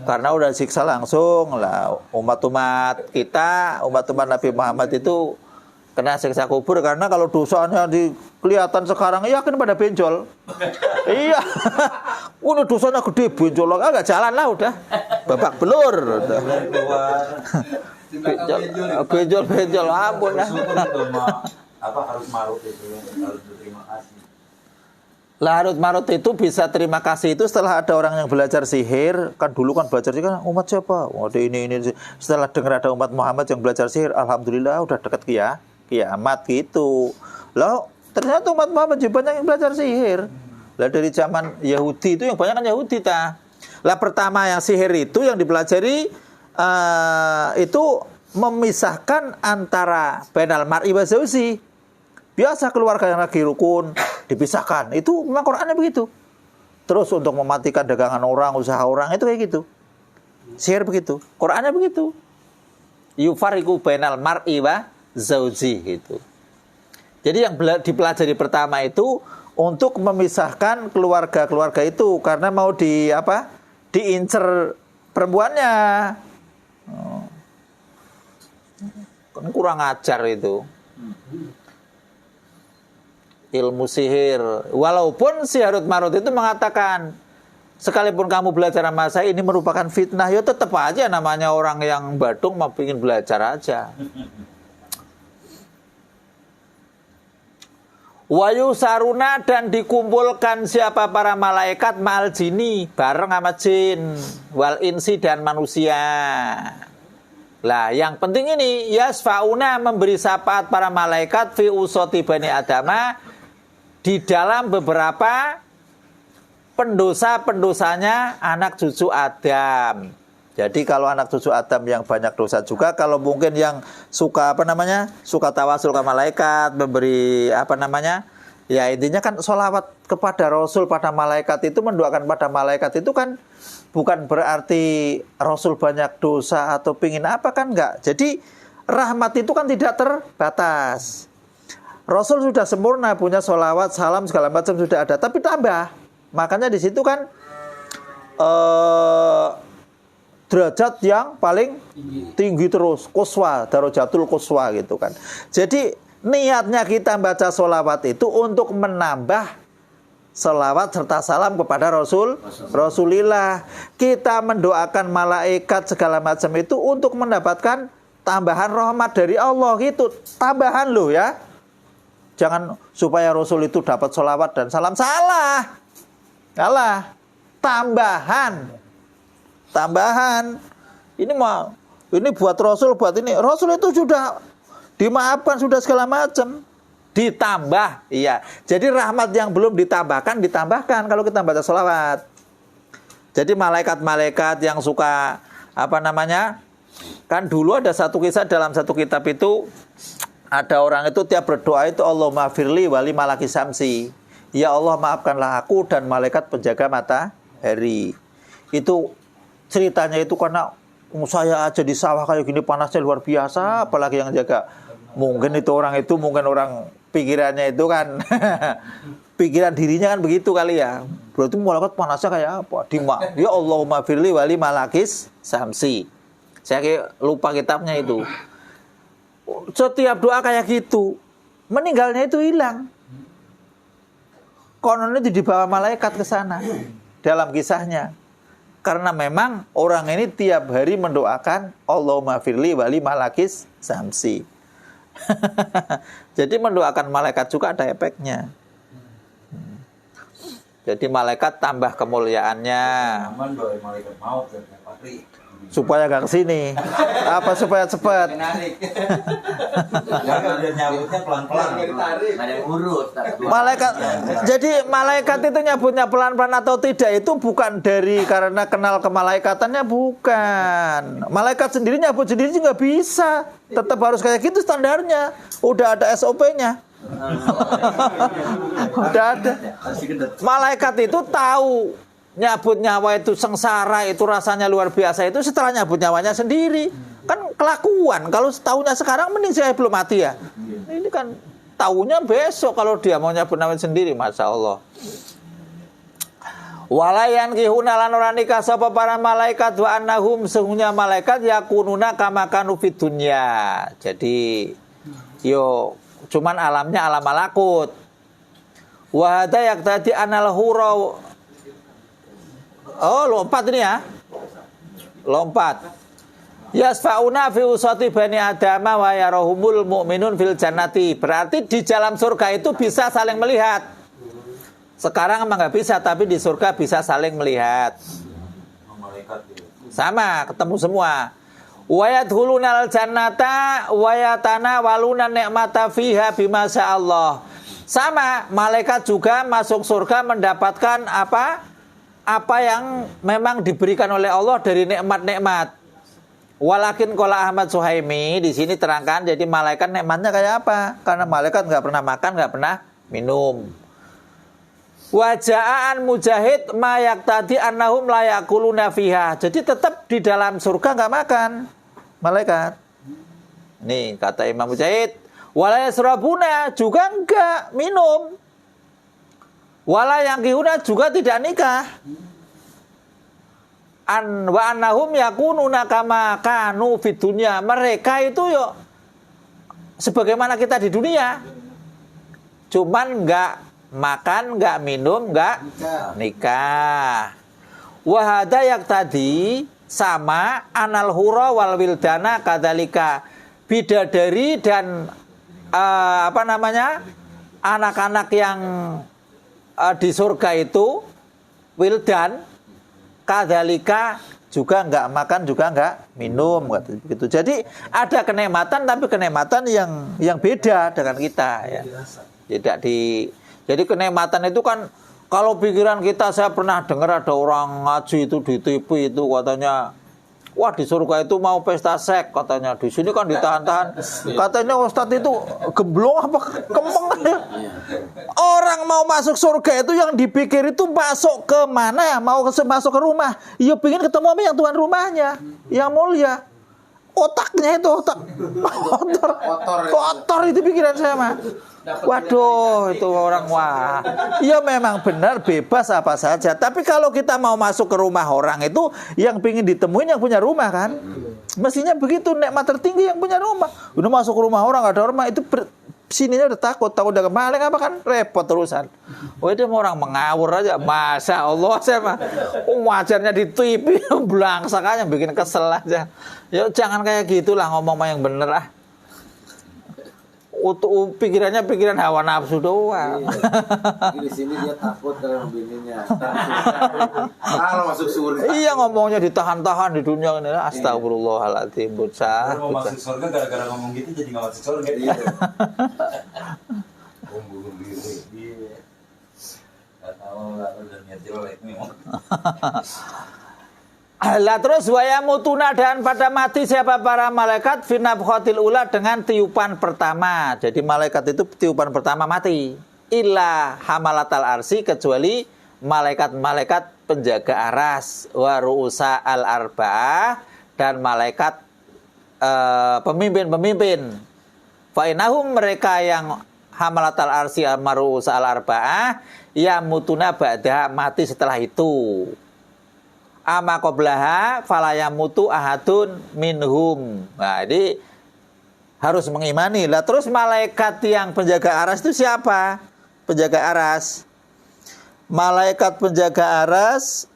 karena udah siksa langsung lah. Umat-umat kita, umat-umat Nabi Muhammad itu kena siksa kubur karena kalau dosanya kelihatan sekarang yakin pada benjol. Iya. Ini dosanya gede benjol, enggak jalan lah udah. Babak belur. Benjol ampun lah. Apa harus marut itu harus berterima kasih. Larut marut itu bisa terima kasih itu setelah ada orang yang belajar sihir. Kan dulu kan belajar sihir kan umat siapa? Ada ini. Setelah dengar ada umat Muhammad yang belajar sihir, alhamdulillah udah dekat kiamat gitu. Loh, ternyata umat Muhammad juga banyak yang belajar sihir. Lah dari zaman Yahudi itu yang banyak kan Yahudi ta. Lah pertama yang sihir itu yang dipelajari itu memisahkan antara bainal mar'i wa zauji. Biasa keluarga yang lagi rukun dipisahkan. Itu memang Qur'annya begitu. Terus untuk mematikan dagangan orang, usaha orang itu kayak gitu. Sihir begitu. Qur'annya begitu. Yufariqu bainal mar'i wa zauji gitu. Jadi yang dipelajari pertama itu untuk memisahkan keluarga-keluarga itu karena mau diincer perempuannya. Kurang ajar itu. Ilmu sihir. Walaupun si Harut Marut itu mengatakan sekalipun kamu belajar sama saya ini merupakan fitnah, ya tetap aja namanya orang yang badung mau ingin belajar aja. Wayu saruna dan dikumpulkan siapa para malaikat ma'al jini bareng sama jin wal insi dan manusia. Lah yang penting ini yasfauna memberi syafaat para malaikat fi usoti bani adama di dalam beberapa pendosa-pendosanya anak cucu Adam. Jadi kalau anak cucu Adam yang banyak dosa juga, kalau mungkin yang suka suka tawasul ke malaikat, memberi ya intinya kan sholawat kepada Rasul pada malaikat itu, mendoakan pada malaikat itu kan bukan berarti Rasul banyak dosa atau pingin apa kan enggak. Jadi rahmat itu kan tidak terbatas. Rasul sudah sempurna, punya sholawat, salam segala macam sudah ada, tapi tambah. Makanya di situ kan derajat yang paling tinggi terus, quswa, darajatul quswa gitu kan. Jadi niatnya kita baca sholawat itu untuk menambah sholawat serta salam kepada Rasulillah. Kita mendoakan malaikat segala macam itu untuk mendapatkan tambahan rahmat dari Allah gitu. Tambahan loh ya. Jangan supaya Rasul itu dapat sholawat dan salam. Salah. Tambahan. Ini buat Rasul, buat ini. Rasul itu sudah dimaafkan, sudah segala macam. Ditambah, iya. Jadi rahmat yang belum ditambahkan kalau kita baca sholawat. Jadi malaikat-malaikat yang suka kan dulu ada satu kisah dalam satu kitab itu, ada orang itu tiap berdoa itu Allahumma firli wali malaki samsi. Ya Allah, maafkanlah aku dan malaikat penjaga matahari. Itu ceritanya itu karena saya aja di sawah kayak gini panasnya luar biasa, apalagi yang jaga. Mungkin orang pikirannya itu kan pikiran dirinya kan begitu kali ya. Berarti malaikat panasnya kayak apa? Ya Allahumma firli wali malakis samsi. Saya lupa kitabnya itu. Setiap doa kayak gitu, meninggalnya itu hilang. Konon itu dibawa malaikat ke sana dalam kisahnya. Karena memang orang ini tiap hari mendoakan Allahumma firli wali malakis samsi. Jadi mendoakan malaikat juga ada efeknya. Jadi malaikat tambah kemuliaannya. Aman doa malaikat maut dan pasti. Supaya gak kesini. Supaya cepat. Jangan dia nyabutnya pelan-pelan. Ada yang urus. Jadi malaikat itu nyabutnya pelan-pelan atau tidak itu bukan karena kenal kemalaikatannya, bukan. Malaikat sendiri nyabut sendiri juga bisa. Tetap harus kayak gitu standarnya. Udah ada SOP-nya. Udah ada. Malaikat itu tahu nyabut nyawa itu sengsara, itu rasanya luar biasa itu setelah nyabut nyawanya sendiri. Kan kelakuan. Kalau tahunya sekarang mending saya belum mati ya. Ini kan tahunya besok kalau dia mau nyabut nyawanya sendiri, Masya Allah. Walayan kihuna lan ora nikah sapa para malaikat wa annahum sesungguhnya malaikat yakununa kama kanu fid dunya. Jadi cuman alamnya alam malakut. Wa hada yaqtadi anal hura. Lompat ini ya. Lompat. Yasfauna fi usati bani adama wa yarahumul mu'minun fil jannati. Berarti di dalam surga itu bisa saling melihat. Sekarang emang nggak bisa, tapi di surga bisa saling melihat. Sama, ketemu semua. Wa yadkhulunal jannata wa yatanawaluna ni'mata fiha bima Allah. Sama, malaikat juga masuk surga mendapatkan apa yang memang diberikan oleh Allah dari nikmat-nikmat. Walakin qala Ahmad Suhaimi di sini terangkan, jadi malaikat nikmatnya kayak apa? Karena malaikat nggak pernah makan, nggak pernah minum. Waja'an Mujahid ma yaqtadi annahum la yaquluna fiha. Jadi tetap di dalam surga nggak makan malaikat. Nih kata Imam Mujahid, wala yasrabuna juga enggak minum. Wala yang kihuna juga tidak nikah. Wa annahum yakununa kama kanu fid dunya. Mereka itu sebagaimana kita di dunia. Cuman enggak makan, enggak minum, enggak nikah. Wa hada yaqtadi sama anal hura wal wildana kadzalika. Bidadari dan anak-anak yang di surga itu wildan kadzalika juga enggak makan juga enggak minum gitu. Jadi ada kenikmatan tapi kenikmatan yang beda dengan kita ya. Jadi kenikmatan itu kan kalau pikiran kita, saya pernah dengar ada orang ngaji itu di TV itu katanya, wah di surga itu mau pesta seks katanya. Di sini kan ditahan-tahan. Katanya Ustadz itu gemblong apa kempeng. Orang mau masuk surga itu yang dipikir itu masuk ke mana? Mau masuk ke rumah. Ya pengen ketemu sama yang tuan rumahnya, yang mulia. otaknya itu kotor itu pikiran saya mah. Waduh, itu orang wah. Ya memang benar bebas apa saja. Tapi kalau kita mau masuk ke rumah orang itu yang pingin ditemuin yang punya rumah kan. Mestinya begitu, nikmat tertinggi yang punya rumah. Udah masuk ke rumah orang gak ada rumah itu sininya udah takut udah kemaling apa kan repot terusan. Oh itu orang mengawur aja. Masya Allah saya mah wajarnya di TV belangsak aja bikin kesel aja. Ya jangan kayak gitulah ngomong yang bener ah. Pikirannya pikiran hawa nafsu doang. Di sini dia takut dengan bininya. Kalau masuk surga. Iya ngomongnya ditahan-tahan di dunia ini. Astagfirullahaladzim bocah. Kalau mau masuk surga gara-gara ngomong gitu jadi nggak masuk surga. Iya. Bunuh diri. Iya. Gak tahu lah udah niat jelek nih. Lah terus waya mutuna dan pada mati siapa para malaikat finabkhatil ula dengan tiupan pertama. Jadi malaikat itu tiupan pertama mati. Illa hamalatal arsi kecuali malaikat-malaikat penjaga aras wa ru'usa al arba'ah dan malaikat pemimpin-pemimpin. Fa innahum mereka yang hamalatal arsi maru'usa al arba'ah ya mutuna ba'da mati setelah itu. Ama qablaha falayamutu ahadun minhum. Nah, jadi harus mengimani. Lah terus malaikat yang penjaga aras itu siapa? Penjaga aras. Malaikat penjaga aras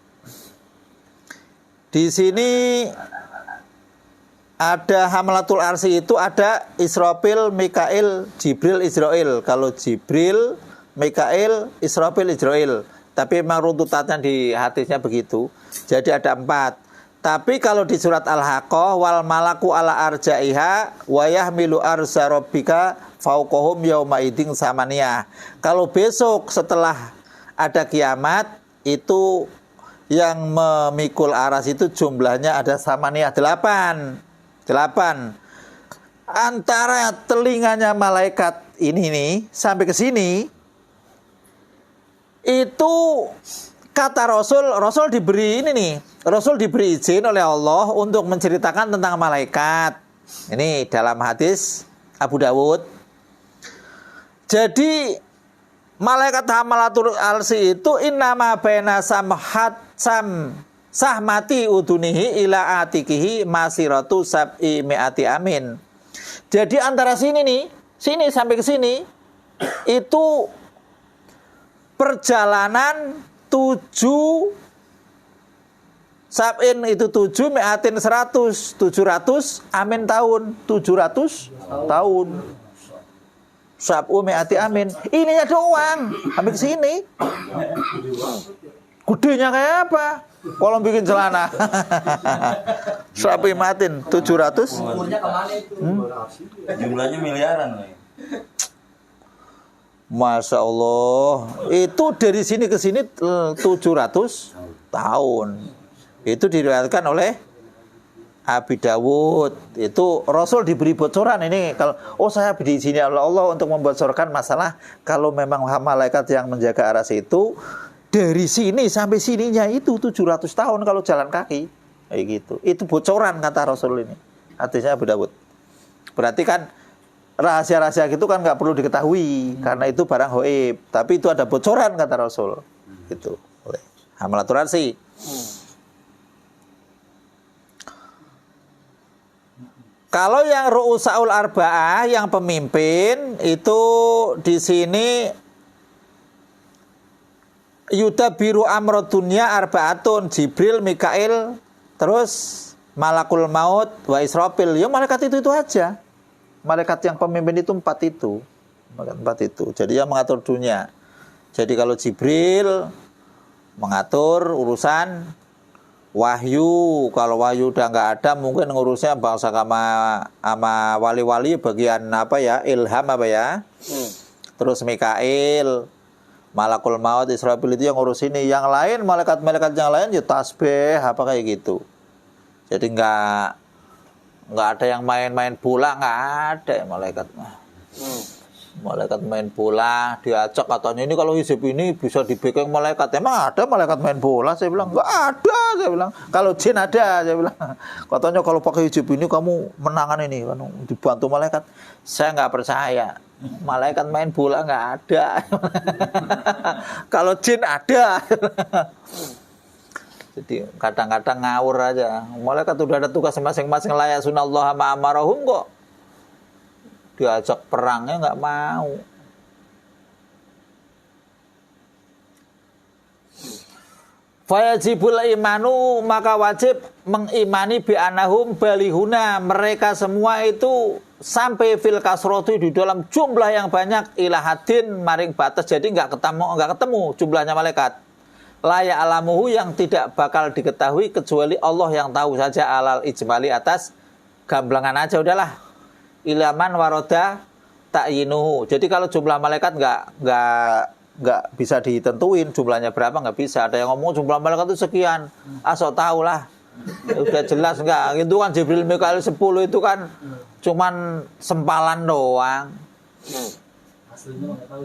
di sini ada hamalatul arsi itu ada Israfil, Mikail, Jibril, Israil. Kalau Jibril, Mikail, Israfil, Israil. Tapi memang runtutannya di hadisnya begitu. Jadi ada 4. Tapi kalau di surat Al-Haqqah wal malaku ala arjaiha wa yahmilu arsa rabbika fauqahum yauma idin samaniyah. Kalau besok setelah ada kiamat itu yang memikul aras itu jumlahnya ada samaniyah 8. Antara telinganya malaikat ini nih sampai ke sini itu kata Rasul diberi ini nih, Rasul diberi izin oleh Allah untuk menceritakan tentang malaikat. Ini dalam hadis Abu Dawud. Jadi malaikat hamalatul arsi itu innama baina sahmati udunihi ila atikihi masiratu sab'i mi'ati amin. Jadi antara sini nih, sini sampai ke sini itu perjalanan 7 sab'in itu 7 mi'atin 100 700 amin tahun 700 tahun sab'u mi'ati amin ininya doang sampai ke sini gedenya kayak apa kalau bikin celana sab'u mi'atin 700 Umurnya kemana itu? Jumlahnya miliaran loh. Masya Allah, itu dari sini ke sini 700 tahun. Itu diriwayatkan oleh Abi Dawud. Itu Rasul diberi bocoran ini kalau saya di sini Allah untuk membocorkan masalah kalau memang malaikat yang menjaga aras itu dari sini sampai sininya itu 700 tahun kalau jalan kaki. Kayak gitu. Itu bocoran kata Rasul ini. Hadisnya Abu Dawud. Berarti kan rahasia-rahasia gitu kan nggak perlu diketahui karena itu barang hoib. Tapi itu ada bocoran kata Rasul. Itu oleh hamalatul arsi. Kalau yang ru'usaul arba'ah yang pemimpin itu di sini yudabiru amrod dunya arba'atun Jibril, Mikail, terus malakul maut wa Israfil. Ya malaikat itu aja. Malaikat yang pemimpin itu 4 itu. Jadi yang mengatur dunia. Jadi kalau Jibril mengatur urusan wahyu, kalau wahyu udah nggak ada mungkin ngurusnya bangsa sama wali-wali bagian apa ya, ilham apa ya. Terus Mikail, malakul maut, Israfil itu yang ngurus ini. Yang lain malaikat-malaikat yang lain ya tasbih apa kayak gitu. Jadi nggak ada yang main-main bola, nggak ada ya malaikat mah. Malaikat main bola, diajak katanya ini kalau hizib ini bisa dibekeng malaikat. Emang ada malaikat main bola? Saya bilang enggak ada. Saya bilang kalau jin ada. Saya bilang katanya kalau pakai hizib ini kamu menangan ini, kan dibantu malaikat. Saya nggak percaya. Malaikat main bola nggak ada. Kalau jin ada. Jadi kadang-kadang ngawur aja. Malaikat udah ada tugas masing-masing, layak sunallah ma'amarahum kok. Diajak perangnya nggak mau. Fayajibul imanu, maka wajib mengimani bi anahum balihuna, mereka semua itu sampai fil kasroti di dalam jumlah yang banyak ilahadin maring batas, jadi nggak ketemu jumlahnya malaikat. Layak alamuhu, yang tidak bakal diketahui kecuali Allah yang tahu saja, alal ijmali, atas gamblangan aja udahlah. Ilaman waroda ta'yinuhu. Jadi kalau jumlah malaikat nggak bisa ditentuin jumlahnya berapa, nggak bisa. Ada yang ngomong jumlah malaikat itu sekian, asok tahu lah. Udah jelas nggak? Itu kan Jibril Mikail 10 itu kan cuman sempalan doang.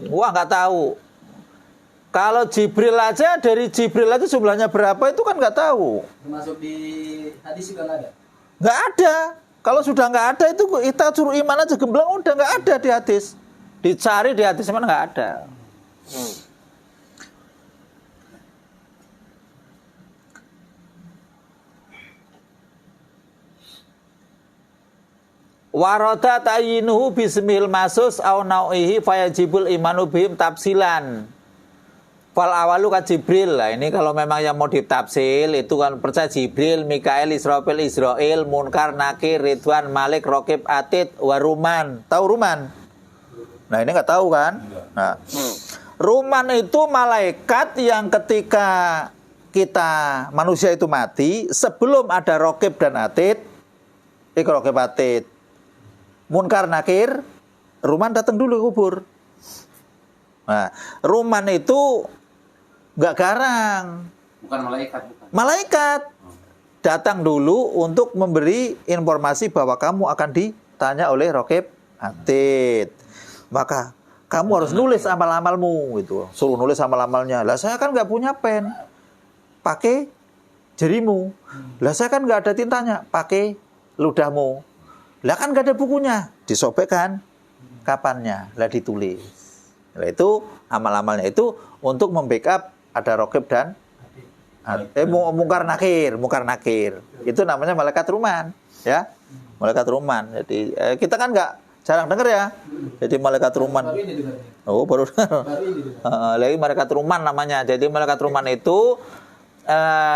Wah nggak tahu. Kalau Jibril aja, dari Jibril aja jumlahnya berapa itu kan nggak tahu. Termasuk di hadis juga nggak ada? Nggak ada. Kalau sudah nggak ada itu kita suruh iman aja gemblang, udah nggak ada di hadis. Dicari di hadis mana nggak ada. Waroda ta'yinuhu bismil masus au nau'ihi fayajibul imanu bihim tafsilan. Fal awalu ka Jibril. Lah ini kalau memang yang mau ditafsil itu kan percaya Jibril, Mikael, Israfil, Israel, Munkar, Nakir, Ridwan, Malik, Rokib, Atid, Waruman. Tahu Ruman? Nah ini nggak tahu kan? Nah, Ruman itu malaikat yang ketika kita manusia itu mati, sebelum ada Rokib dan Atid, Rokib, Atid, Munkar, Nakir, Ruman datang dulu kubur. Nah, Ruman itu nggak garang. Bukan malaikat, bukan. Malaikat datang dulu untuk memberi informasi bahwa kamu akan ditanya oleh Rokib Atid. Maka kamu harus nulis amal-amalmu gitu. Suruh nulis amal-amalnya. Lah saya kan nggak punya pen. Pakai jarimu. Lah saya kan nggak ada tintanya. Pakai ludahmu. Lah kan nggak ada bukunya. Disobek kan kapannya. Lah ditulis. Nah itu amal-amalnya itu untuk membackup ada Rokib dan Munkar Nakir. Itu namanya malaikat Ruman, ya. Malaikat Ruman. Jadi kita kan nggak jarang dengar ya. Jadi malaikat Ruman. Oh, baru dengar. Lagi malaikat Ruman namanya. Jadi malaikat Ruman itu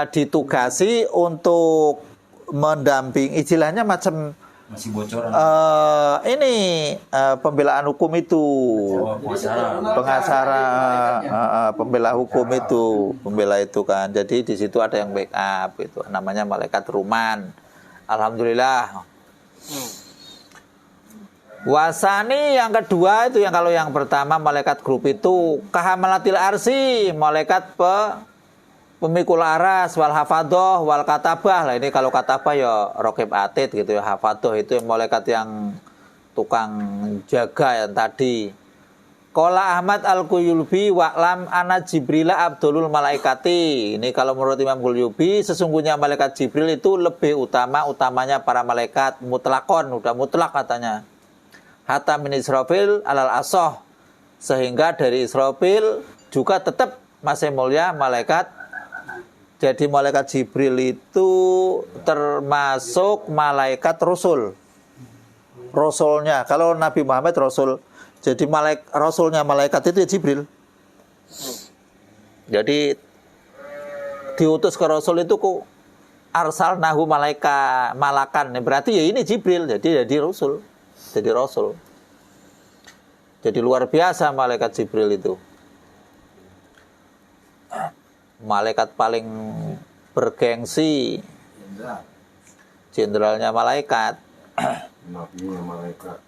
ditugasi untuk mendamping, istilahnya macam masih bocoran. Ini pembelaan hukum itu, pengacara, pembela hukum itu, pembela itu kan. Jadi di situ ada yang backup itu, namanya malaikat Ruman. Alhamdulillah. Wasani yang kedua itu, yang kalau yang pertama malaikat grup itu kahamalatil arsi, malaikat pemikul aras, wal hafadoh, wal katabah. Lah ini kalau katabah ya Rokib Atid gitu ya. Hafadoh itu malaikat yang tukang jaga yang tadi. Qala Ahmad Al-Quyubi wa'lam ana Jibrila abdulul malaikati. Ini kalau menurut Imam Quyubi, sesungguhnya malaikat Jibril itu lebih utamanya para malaikat mutlakon, udah mutlak katanya. Hatta min Israfil alal asoh, sehingga dari Israfil juga tetap masih mulia malaikat. Jadi malaikat Jibril itu termasuk malaikat Rasul. Rasulnya, kalau Nabi Muhammad Rasul, jadi Rasulnya malaikat itu ya Jibril. Jadi diutus ke Rasul itu kok arsal nahu malakan. Berarti ya ini Jibril, jadi Rasul. Jadi Rasul. Jadi luar biasa malaikat Jibril itu. Malaikat paling bergengsi, jenderalnya malaikat, Nabinya malaikat.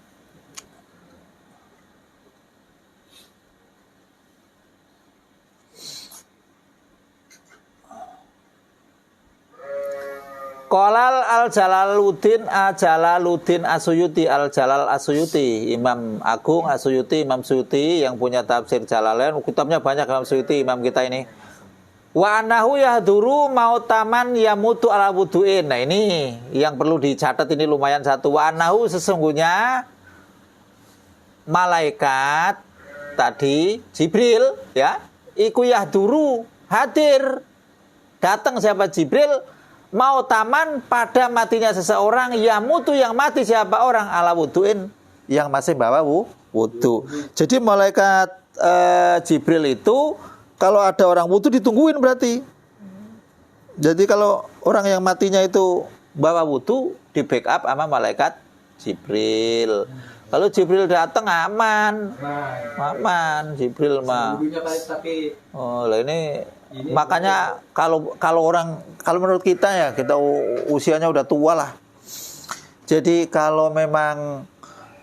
Qolal Al-Jalaluddin As-Suyuti Al-Jalal As-Suyuti, Imam Agung As-Suyuti, Imam Suyuti yang punya tafsir Jalalain, kitabnya banyak Imam Suyuti, imam kita ini. Wa anahu yahduru mautaman yamutu ala wudu'in. Nah ini yang perlu dicatat, ini lumayan satu. Wa anahu sesungguhnya malaikat tadi Jibril ya, iku yahduru hadir, datang siapa Jibril mau taman pada matinya seseorang, yamutu yang mati siapa orang ala wuduin yang masih bawa wudu. Jadi malaikat Jibril itu kalau ada orang wudu ditungguin berarti. Jadi kalau orang yang matinya itu bawa wudu di backup sama malaikat Jibril. Kalau Jibril datang aman Jibril mah. Oh lah ini makanya kalau menurut kita ya, kita usianya udah tua lah. Jadi kalau memang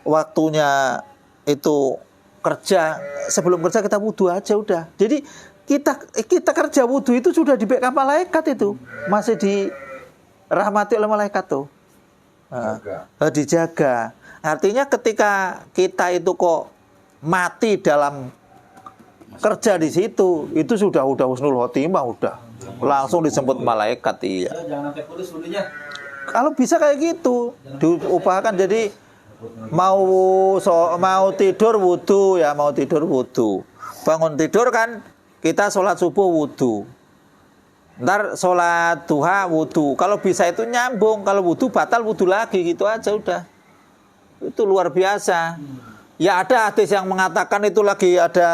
waktunya itu kerja, sebelum kerja kita wudu aja udah. Jadi kita kerja wudu itu sudah di backup malaikat itu, masih dirahmati oleh malaikat tuh. Dijaga. Artinya ketika kita itu kok mati dalam kerja di situ, itu sudah husnul khotimah, udah langsung disebut malaikat. Iya. Jangan sampai putus dulunya. Kalau bisa kayak gitu, diupayakan. Jadi mau tidur wudu ya, mau tidur wudu. Bangun tidur kan kita sholat subuh wudu. Ntar sholat duha wudu. Kalau bisa itu nyambung, kalau wudu batal wudu lagi, gitu aja udah. Itu luar biasa. Ya ada hadis yang mengatakan itu lagi ada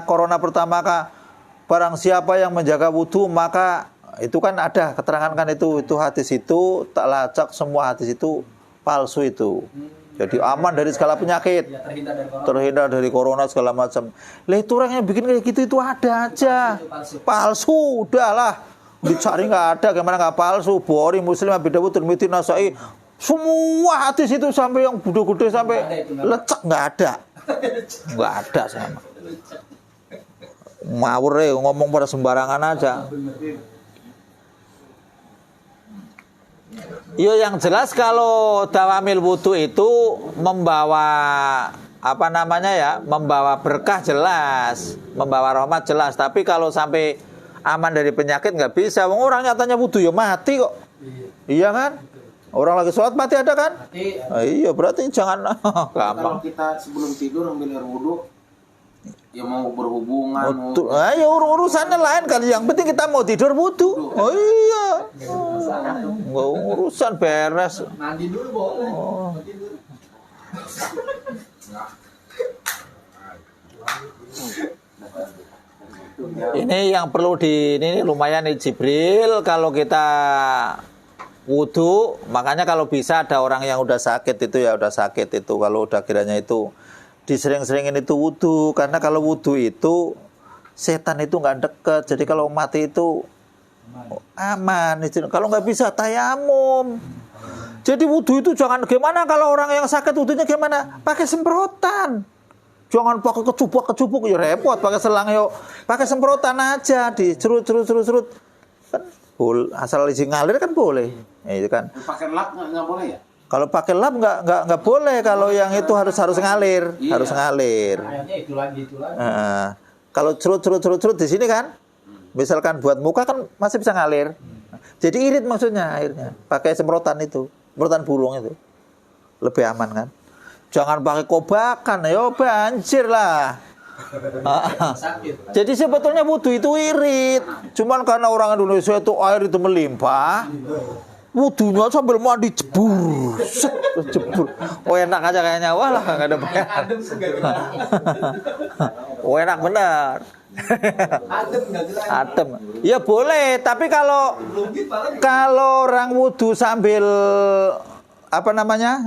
corona pertama kah, barang siapa yang menjaga wudu maka itu kan ada keterangan kan itu hadis itu tak lacak, semua hadis itu palsu itu. Jadi aman dari segala penyakit, terhindar dari corona segala macam. Lah itu orang yang bikin kayak gitu itu ada aja. Palsu udahlah. Dicari nggak ada, gimana nggak palsu? Bukhari, Muslim, Abi Dawud, Tirmidzi, Nasa'i, semua hadis itu sampai yang gede-gede sampai lecek nggak ada sama. Ngawur ngomong pada sembarangan aja. Yo yang jelas kalau dawamil wudu itu membawa membawa berkah jelas, membawa rahmat jelas. Tapi kalau sampai aman dari penyakit nggak bisa. Orang nyatanya wudu ya mati kok. Iya kan? Orang lagi sholat mati ada kan? Iya berarti jangan gampang. Kalau kita sebelum tidur ambil air wudu, ya mau berhubungan. Ya urusannya lain kali. Yang penting kita mau tidur wudu. Oh iya. Nggak urusan beres. Mandi dulu boleh. Mandi dulu. Ini yang perlu ini lumayan nih Jibril kalau kita wudu, makanya kalau bisa ada orang yang udah sakit itu kalau udah kiranya itu disering-seringin itu wudu, karena kalau wudu itu setan itu nggak deket, jadi kalau mati itu aman. Kalau nggak bisa tayamum. Jadi wudu itu jangan gimana kalau orang yang sakit wudunya gimana? Pakai semprotan. Jangan pakai kecubuk ya repot, pakai selang yuk. Pakai semprotan aja, dicerut. Kan asal isi ngalir kan boleh. Itu kan. Pakai lap nggak boleh ya? Kalau pakai lap nggak boleh, kalau yang itu harus ngalir, harus ngalir. Akhirnya itu lagi. Kalau cerut di sini kan, misalkan buat muka kan masih bisa ngalir. Jadi irit maksudnya airnya. Pakai semprotan burung itu lebih aman kan. Jangan pakai kobakan, yo banjir lah. Jadi sebetulnya wudu itu irit. Cuman karena orang Indonesia itu air itu melimpah, wudunya sambil mandi jebur. Oh enak aja kayaknya. Walah nggak ada bayar. Oh enak benar. Adem. Ya boleh, tapi kalau orang wudu sambil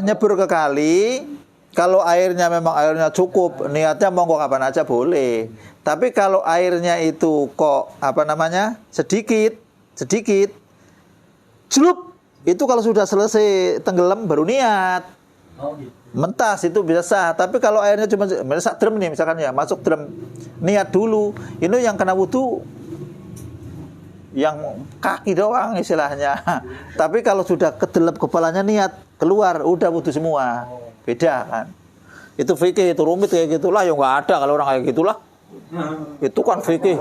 nyebur ke kali, kalau airnya memang cukup, niatnya monggo kapan aja boleh. Tapi kalau airnya itu kok sedikit, celup, itu kalau sudah selesai tenggelam baru niat. Mentas itu bisa sah. Tapi kalau airnya cuma sak drum nih misalkan ya, masuk drum, niat dulu. Ini yang kena wudu yang kaki doang istilahnya. Tapi kalau sudah kedelep kepalanya niat keluar, udah wudhu semua. Beda kan. Itu fikih, itu rumit kayak gitulah, ya nggak ada kalau orang kayak gitulah. Itu kan fikih.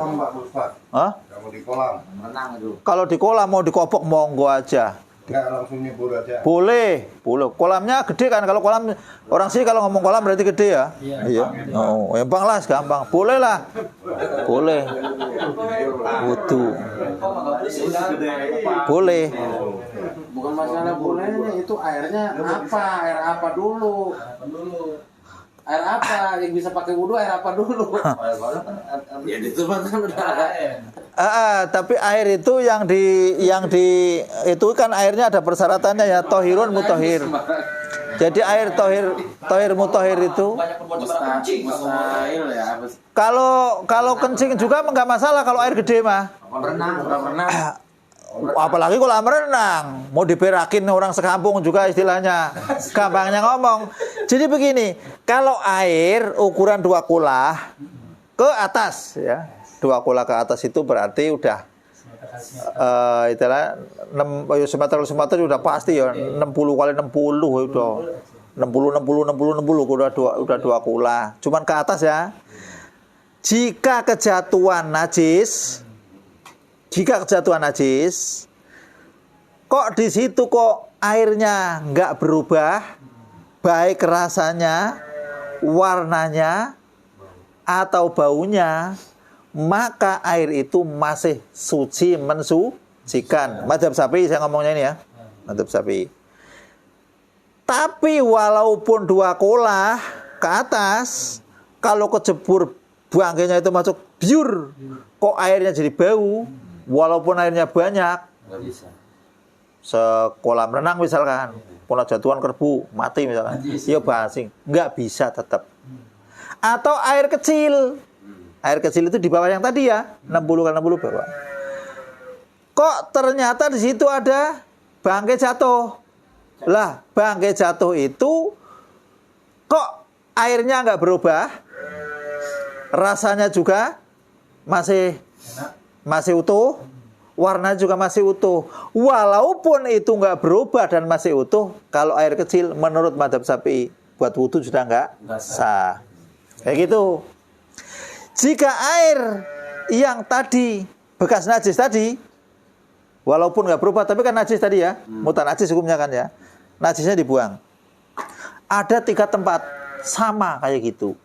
Hah? Kamu di kolam renang itu. Kalau di kolam mau dikopok monggo aja. Enggak langsung nyebur aja. Boleh. Kolamnya gede kan. Kalau kolam orang sih kalau ngomong kolam berarti gede ya. Iya. Oh, gampang lah, gampang. Boleh lah. Boleh. Wudhu. Boleh. Bukan masalah bolehnya, itu airnya apa? Air apa dulu? Air apa yang bisa pakai wudhu? Air apa dulu? Ya itu kan udah Tapi air itu yang di itu kan airnya ada persyaratannya ya, tohirun mutohir. Jadi air tohir mutohir itu mustahil ya. kalau kencing juga nggak masalah kalau air gede mah. Renang. Apalagi kolam renang mau diberakin orang sekampung juga istilahnya, gampangnya ngomong. Jadi begini, kalau air ukuran 2 kula ke atas ya, 2 kula ke atas itu berarti udah itulah 6 semeter udah pasti ya, 60 kali 60 udah 60 udah 2 kula. Cuman ke atas ya. Jika kejatuhan najis, kok di situ kok airnya nggak berubah, baik rasanya, warnanya, atau baunya, maka air itu masih suci, mensucikan. Madzhab Syafi'i saya ngomongnya ini ya, madzhab Syafi'i. Tapi walaupun 2 kolah ke atas, kalau kejebur bangkainya itu masuk biur, kok airnya jadi bau, walaupun airnya banyak, Nggak bisa. sekolam renang misalkan, pola jatuhan kerbu mati misalkan, ya basing, nggak bisa tetap. Atau air kecil itu di bawah yang tadi ya, 60 kali 60 bawah. Kok ternyata di situ ada bangkai jatuh. Lah, bangkai jatuh itu kok airnya nggak berubah, rasanya juga masih utuh, warna juga masih utuh. Walaupun itu nggak berubah dan masih utuh, kalau air kecil menurut madzhab Syafi'i buat wudhu sudah nggak sah. Kayak gitu. Jika air yang tadi bekas najis tadi, walaupun nggak berubah tapi kan najis tadi ya, mutan najis hukumnya kan ya, najisnya dibuang. Ada 3 tempat sama kayak gitu,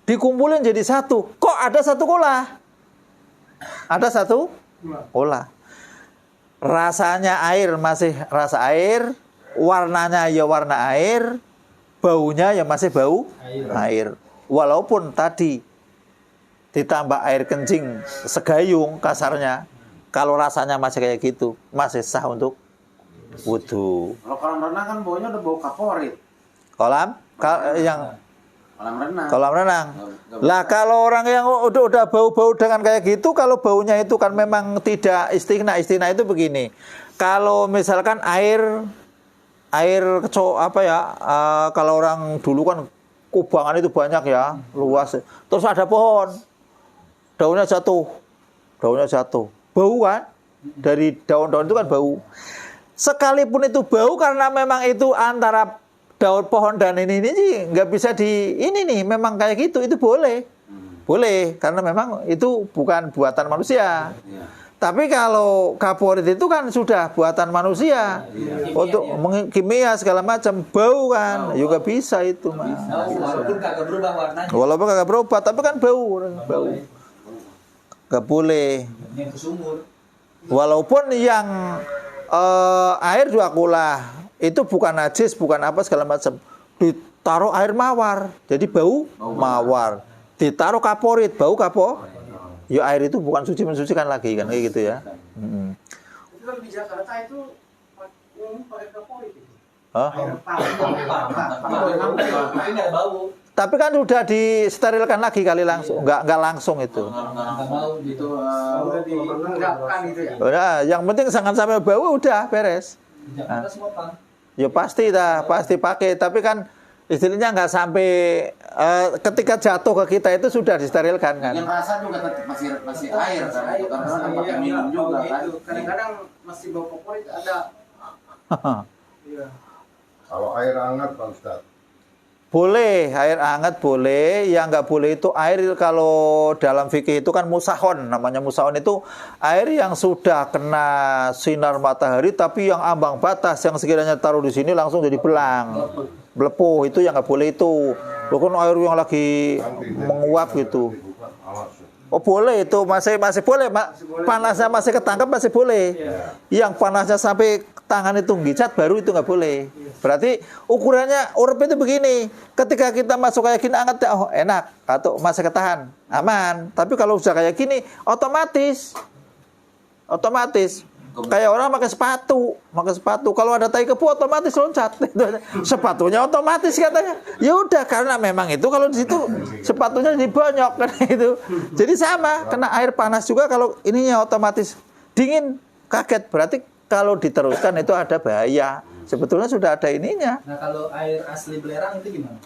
dikumpulin jadi satu. Kok ada 1 kolah? Ada 1 kolah. Rasanya air masih rasa air, warnanya ya warna air, baunya ya masih bau air. Walaupun tadi ditambah air kencing segayung kasarnya, kalau rasanya masih kayak gitu, masih sah untuk wudhu. Kalau kolam renang kan baunya udah bau kaporit. Kolam renang. Lah kalau orang yang udah bau-bau dengan kayak gitu, kalau baunya itu kan memang tidak istigna itu begini. Kalau misalkan air kalau orang dulu kan kubangan itu banyak ya, luas. Terus ada pohon, daunnya jatuh, bau kan? Dari daun-daun itu kan bau. Sekalipun itu bau karena memang itu antara daun pohon dan ini sih nggak bisa memang kayak gitu, itu boleh karena memang itu bukan buatan manusia. Tapi kalau kaporit itu kan sudah buatan manusia, untuk kimia segala macam, bau kan juga bisa itu mah. Walaupun kagak berubah warnanya. Walaupun kagak berubah tapi kan bau. Nggak boleh. Yang ke sumur. Walaupun yang air 2 kula itu bukan najis, bukan apa segala macam, ditaruh air mawar, jadi bau mawar. Ditaruh kaporit, bau ya air itu bukan suci mensucikan lagi kan, kayak gitu ya. Itu kan di Jakarta itu pakai kaporit. Hah? Tapi nggak bau. Tapi kan udah disterilkan lagi kali langsung, nggak langsung itu. Nggak bau gitu. Udah diendapkan gitu ya. Udah, yang penting jangan sampai bau, udah beres. Di Jakarta semua Pak. Ya pasti pakai, tapi kan istilahnya nggak sampai ketika jatuh ke kita itu sudah disterilkan kan. Yang rasa juga tetap masih air kan. Karena kan pakai minum juga kan. Kadang-kadang masih bau favorit ada. Iya. Kalau air hangat Pak Ustadz. Boleh, air hangat boleh. Yang nggak boleh itu air kalau dalam fikih itu kan musahon. Namanya musahon itu air yang sudah kena sinar matahari tapi yang ambang batas yang sekiranya taruh di sini langsung jadi belang. Belepuh itu yang nggak boleh itu. Bukan air yang lagi menguap gitu. Oh boleh itu masih boleh, panasnya masih ketangkap masih boleh. Yang panasnya sampai tangan itu ngicat baru itu nggak boleh. Berarti ukurannya urep itu begini. Ketika kita masuk kayak gini hangat, oh enak atau masih ketahan aman. Tapi kalau sudah kayak gini otomatis kayak orang pakai sepatu. Kalau ada tai kebu otomatis loncat. Sepatunya otomatis katanya. Ya udah karena memang itu kalau di situ sepatunya dibonyok kan itu. Jadi sama, kena air panas juga kalau ininya otomatis dingin, kaget. Berarti kalau diteruskan itu ada bahaya. Sebetulnya sudah ada ininya. Nah, kalau air asli belerang itu gimana?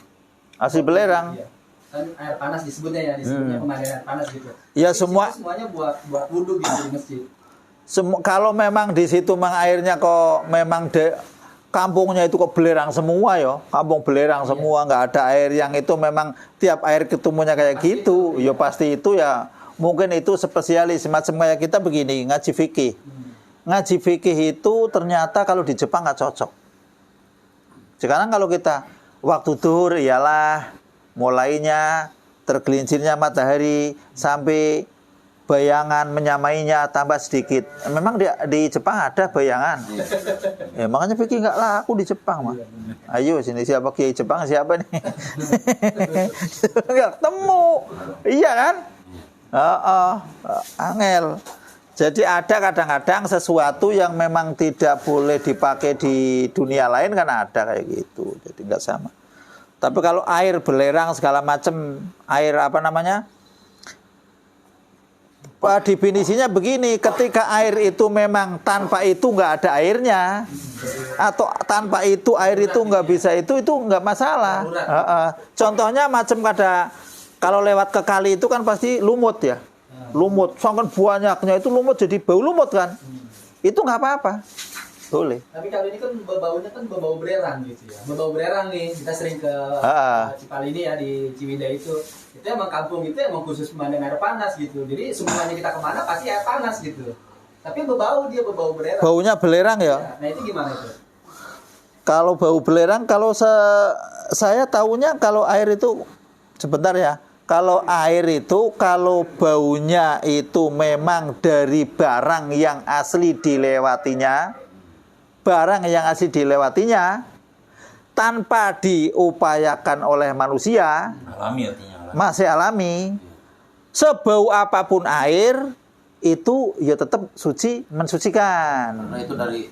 Asli belerang. Iya. Kan air panas disebutnya ya, pemandian air panas gitu. Ya Jadi semuanya buat wudhu gitu di masjid. Kalau memang di situ memang airnya kok memang kampungnya itu kok belerang semua ya, kampung belerang semua, nggak ada air yang itu memang tiap air ketemunya kayak pasti gitu, ya pasti itu ya mungkin itu spesialis semacam kayak kita begini ngaji fikih. Ngaji fikih itu ternyata kalau di Jepang nggak cocok. Sekarang kalau kita waktu zuhur ialah mulainya tergelincirnya matahari sampai bayangan menyamainya tambah sedikit. Memang di Jepang ada bayangan. Ya, makanya fikih nggak laku di Jepang mah. Ayo sini siapa kiai Jepang siapa nih? Nggak ketemu. Iya kan? Angel. Jadi ada kadang-kadang sesuatu yang memang tidak boleh dipakai di dunia lain kan ada kayak gitu. Jadi nggak sama. Tapi kalau air belerang segala macam, air apa namanya? Definisinya begini, ketika air itu memang tanpa itu nggak ada airnya, atau tanpa itu air itu nggak bisa itu nggak masalah. Contohnya macam kalau lewat ke kali itu kan pasti lumut ya, lumut, sangat banyaknya itu lumut jadi bau lumut kan, itu nggak apa-apa, boleh. Tapi kalau ini kan baunya kan bau belerang gitu ya, bau belerang nih, kita sering ke Cipali ini ya di Ciwidey itu emang kampung itu emang khusus pemandian air panas gitu. Jadi semuanya kita kemana pasti air panas gitu. Tapi berbau belerang. Baunya belerang ya? Nah itu gimana itu? Kalau bau belerang, kalau saya tahunya kalau air itu sebentar ya. Kalau air itu kalau baunya itu memang dari barang yang asli dilewatinya, tanpa diupayakan oleh manusia, Alami artinya. masih alami. Sebau apapun air itu ya tetap suci, mensucikan. Karena itu dari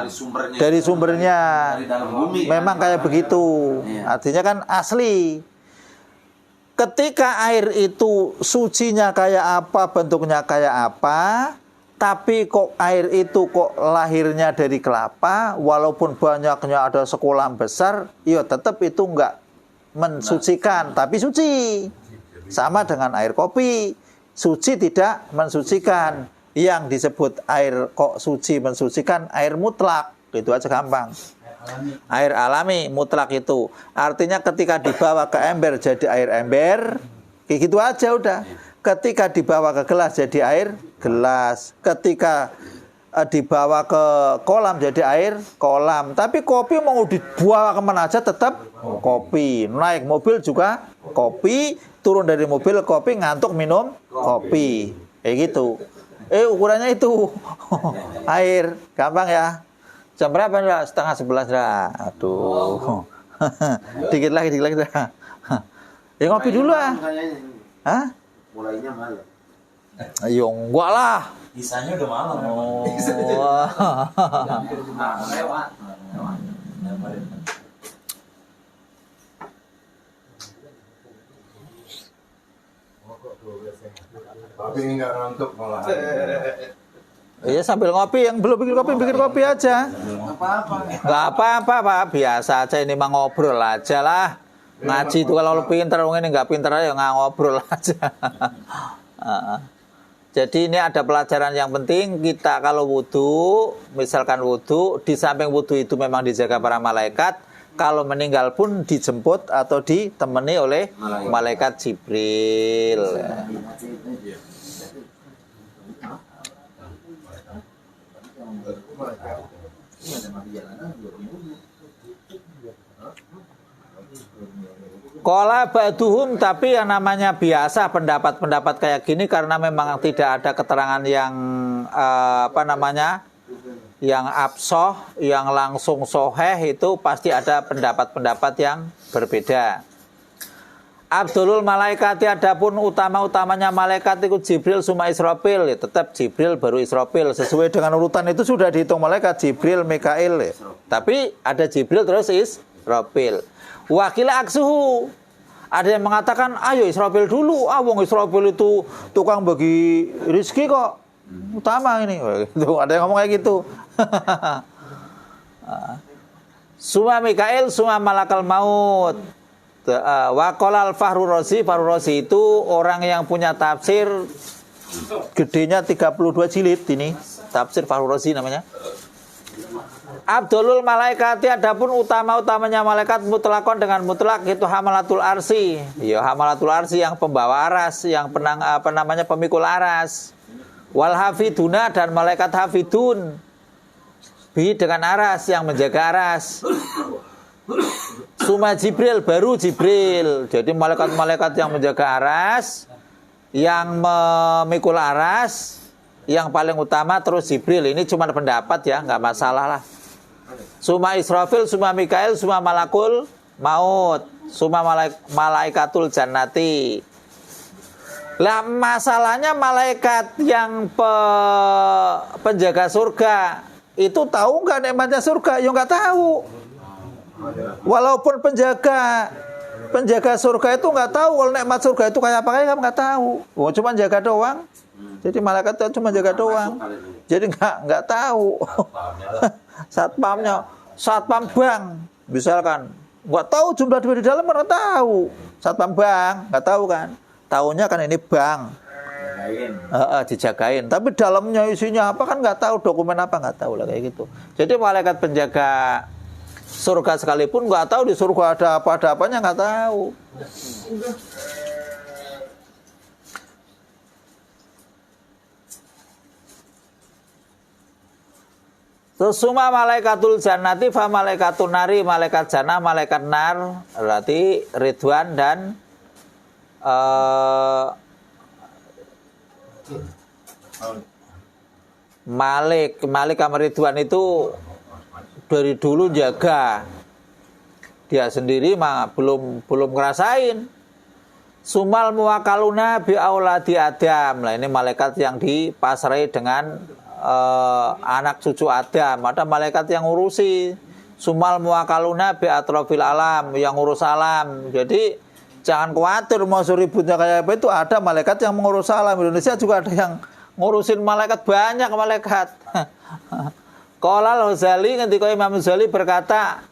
sumbernya. Dari sumbernya. Dari dalam bumi. Memang kayak begitu. Iya. Artinya kan asli. Ketika air itu sucinya kayak apa, bentuknya kayak apa, tapi kok air itu kok lahirnya dari kelapa, walaupun banyaknya ada sekolah besar, ya tetap itu enggak mensucikan, tapi suci. Sama dengan air kopi, suci tidak mensucikan. Yang disebut air kok suci mensucikan, air mutlak. Itu aja gampang. Air alami mutlak itu. Artinya ketika dibawa ke ember jadi air ember, kayak gitu aja udah. Ketika dibawa ke gelas jadi air gelas. Ketika dibawa ke kolam jadi air kolam. Tapi kopi mau dibawa kemana aja tetap kopi. Naik mobil juga kopi, turun dari mobil kopi, ngantuk minum kopi. Kayak gitu. Ukurannya itu air, gampang ya. Jam berapa dah? 10:30 dah. Aduh. Dikit lagi dah. Ya ngopi dulu ah. Hah? Mulainya malam. Ayo enggak lah. Isanya udah malam. Oh. Lewat. Tapi nggak ngantuk malah. Iya sambil ngopi, yang belum bikin kopi aja. Nggak apa-apa Pak, biasa aja ini mah ngobrol aja lah. Ngaji itu kalau pinter, ini nggak pinter aja nggak ngobrol aja. Jadi ini ada pelajaran yang penting, kita kalau wudhu, misalkan wudhu, di samping wudhu itu memang dijaga para malaikat, kalau meninggal pun dijemput atau ditemani oleh malaikat Jibril. Qala ba'duhum, tapi yang namanya biasa pendapat-pendapat kayak gini karena memang tidak ada keterangan yang yang absoh, yang langsung soheh, itu pasti ada pendapat-pendapat yang berbeda. Abdulul malaikati, adapun utama-utamanya malaikat itu Jibril suma Israfil, ya, tetap Jibril baru Israfil, sesuai dengan urutan itu sudah dihitung malaikat Jibril, Mikail, ya. Tapi ada Jibril terus Israfil. Wakila aksuhu, ada yang mengatakan ayo Israfil dulu, wong Israfil itu tukang bagi rizki kok, utama ini. Ada yang ngomong kayak gitu. Suma Mikail suma malakal maut. Waqalal Fahru Razi itu orang yang punya tafsir gedenya 32 jilid, ini tafsir Fahru Razi namanya. Abdulul malaikati, adapun utama-utamanya malaikat mutlakon dengan mutlak itu hamalatul arsi. Ya, hamalatul arsi yang pembawa aras, yang pemikul aras. Wal hafiduna, dan malaikat hafidun. Bi dengan aras, yang menjaga aras. Suma Jibril, baru Jibril. Jadi malaikat-malaikat yang menjaga aras, yang memikul aras, yang paling utama terus Jibril. Ini cuma pendapat ya, nggak masalah lah. Suma Israfil, suma Mikail, suma malakul maut, suma malaikatul jannati. Lah masalahnya malaikat yang penjaga surga itu tahu nggak nikmatnya surga? Ya nggak tahu. Walaupun penjaga surga itu nggak tahu kalau nikmat surga itu kayak apa, kayak nggak tahu. Oh, cuma jaga doang. Jadi malaikat itu cuma jaga doang. Jadi nggak tahu. Satpam bank misalkan nggak tahu jumlah duit di dalam, nggak tahu. Satpam bank nggak tahu kan? Taunya kan ini bank. Dijagain. Tapi dalamnya isinya apa kan nggak tahu, dokumen apa nggak tahu lah, kayak gitu. Jadi malaikat penjaga surga sekalipun nggak tahu di surga ada apanya nggak tahu. Terus suma malaikatul jannati fa malaikatun nari, malaikat jannah, malaikat nar, berarti Ridwan dan Malik sama Ridwan itu dari dulu jaga, dia sendiri mah belum ngerasain. Sumal muwakaluna bi auladi Adam, lah ini malaikat yang dipasrai dengan anak cucu Adam. Ada malaikat yang ngurusi. Sumal muwakaluna bi atrofil alam, yang ngurus alam. Jadi jangan khawatir mau ributnya kayak apa, itu ada malaikat yang mengurus alam. Indonesia juga ada yang ngurusin malaikat, banyak malaikat. Qala al-Ghazali, ketika Imam Ghazali berkata,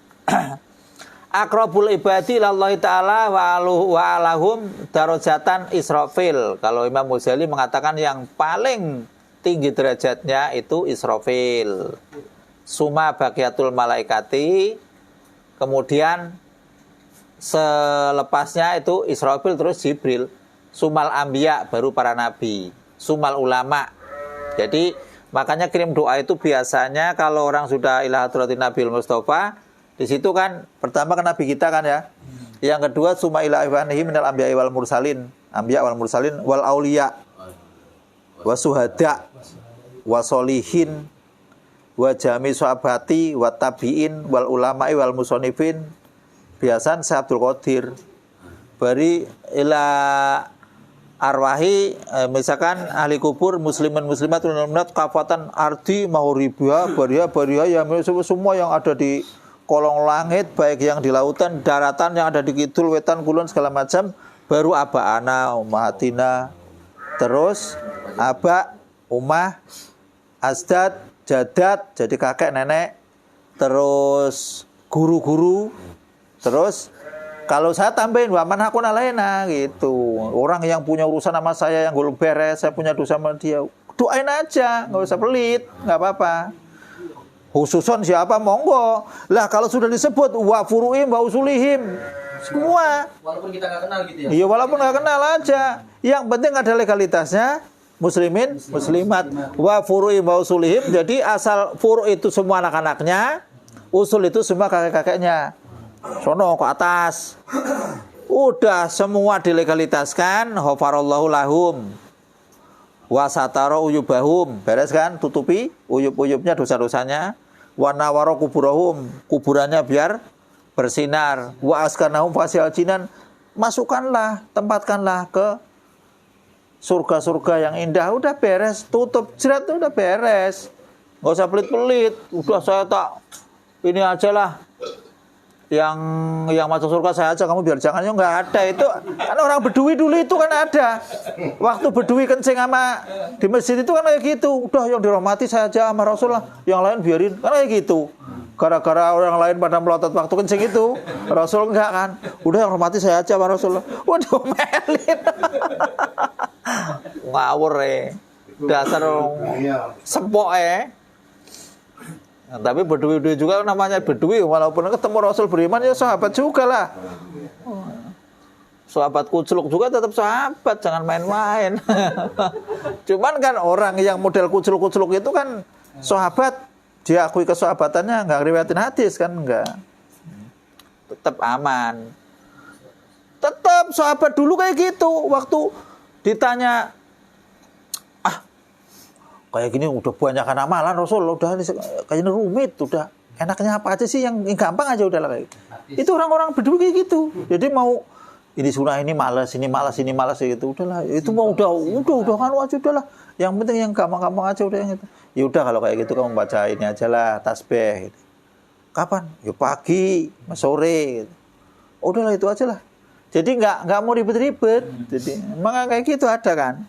akrabul ibadi lillahi ta'ala wa alahum darajatan Israfil. Kalau Imam Ghazali mengatakan yang paling tinggi derajatnya itu Israfil. Suma baqiyatul malaikati, kemudian selepasnya itu Israfil, terus Jibril. Sumal anbiya, baru para nabi. Sumal ulama. Jadi makanya kirim doa itu biasanya kalau orang sudah ila hadratin Nabil Mustafa, di situ kan pertama kan nabi kita kan ya. Yang kedua suma ila ibanihi minal anbiya wal mursalin, anbiya wal mursalin wal auliya wa suhada wa solihin wa jami sahabati wa tabiin wal ulama'i wal musonifin. Biasan Syekh Abdul Qadir bari ila arwahi, misalkan ahli kubur muslimin muslimat minat kafatan ardi mahuribia baria ya, semua yang ada di kolong langit, baik yang di lautan, daratan, yang ada di kidul, wetan, kulon, segala macam, baru aba ana ummahatina, terus aba umah asdad jadat, jadi kakek nenek, terus guru-guru, terus kalau saya tambahin wa man hakun alaina gitu. Orang yang punya urusan sama saya yang belum beres, saya punya dosa sama dia, doain aja, nggak usah pelit, nggak apa-apa. Khususon siapa monggo. Lah kalau sudah disebut wa furu'im wa usulihim semua. Walaupun kita nggak kenal gitu ya. Iya, walaupun nggak kenal aja. Yang penting ada legalitasnya. Muslimin, muslimat, wa furu'im wa usulihim. Jadi asal furu' itu semua anak-anaknya, usul itu semua kakek-kakeknya. Sono ke atas. Udah semua dilegalitaskan, ghafarallahu lahum wa satara uyubahum. Beres kan? Tutupi uyub-uyubnya, dosa-dosanya. Wa nawara kuburahum, kuburannya biar bersinar. Wa askanahum fasil jinan, masukkanlah, tempatkanlah ke surga-surga yang indah. Udah beres, tutup jerat, udah beres. Nggak usah pelit-pelit. Udah saya tak ini aja lah. Yang masuk surga saya aja, kamu biar jangan. Ya nggak ada itu. Kan orang Bedui dulu itu kan ada. Waktu Bedui kencing sama di masjid itu kan kayak gitu. Udah yang dirahmati saya aja sama Rasulullah, yang lain biarin. Kan kayak gitu. Gara-gara orang lain pada melotot waktu kencing itu, Rasul enggak kan. Udah yang hormati saya aja sama Rasulullah. Waduh, melin. Ngawur dasar sempok Nah, tapi Bedui juga namanya Bedui, walaupun ketemu Rasul beriman ya sahabat juga lah. Sahabat kuculuk juga tetap sahabat, jangan main-main. Cuman kan orang yang model kuculuk-kuculuk itu kan sahabat, dia akui kesahabatannya, nggak riwayatin hadis kan, enggak. Tetap aman. Tetap sahabat dulu kayak gitu, waktu ditanya, kayak gini udah banyak amalan Rasul, udah kayaknya rumit, udah enaknya apa aja sih yang gampang aja udah lah. Itu orang-orang Bedui kayak gitu. Jadi mau ini sunah, ini malas gitu, udahlah. Itu mau udah kan aja udahlah. Yang penting yang gampang-gampang aja udah yang itu. Ya udah kalau kayak gitu kamu baca ini aja lah, tasbih. Gitu. Kapan? Ya pagi, sore. Gitu. Udahlah itu aja lah. Jadi nggak mau ribet-ribet. Jadi emang kayak gitu ada kan?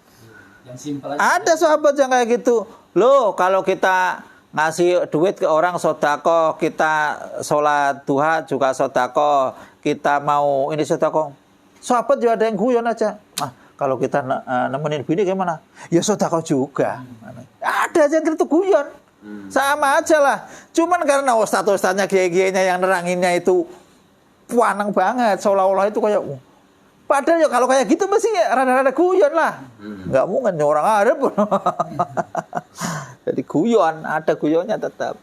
Ada sahabat yang kayak gitu. Loh, kalau kita ngasih duit ke orang sodako, kita sholat duha juga sodako, kita mau ini sodako. Sahabat juga ada yang guyon aja. Kalau kita nemenin bini gimana? Ya sodako juga. Ada aja yang gitu guyon. Sama aja lah. Cuman karena ustadz-ustadznya kiai-kiainya yang neranginnya itu puanang banget. Seolah-olah itu kayak... Padahal ya kalau kayak gitu mesti rada-rada guyon lah. Nggak mungkin orang Arab. Jadi guyon, ada guyonnya tetap.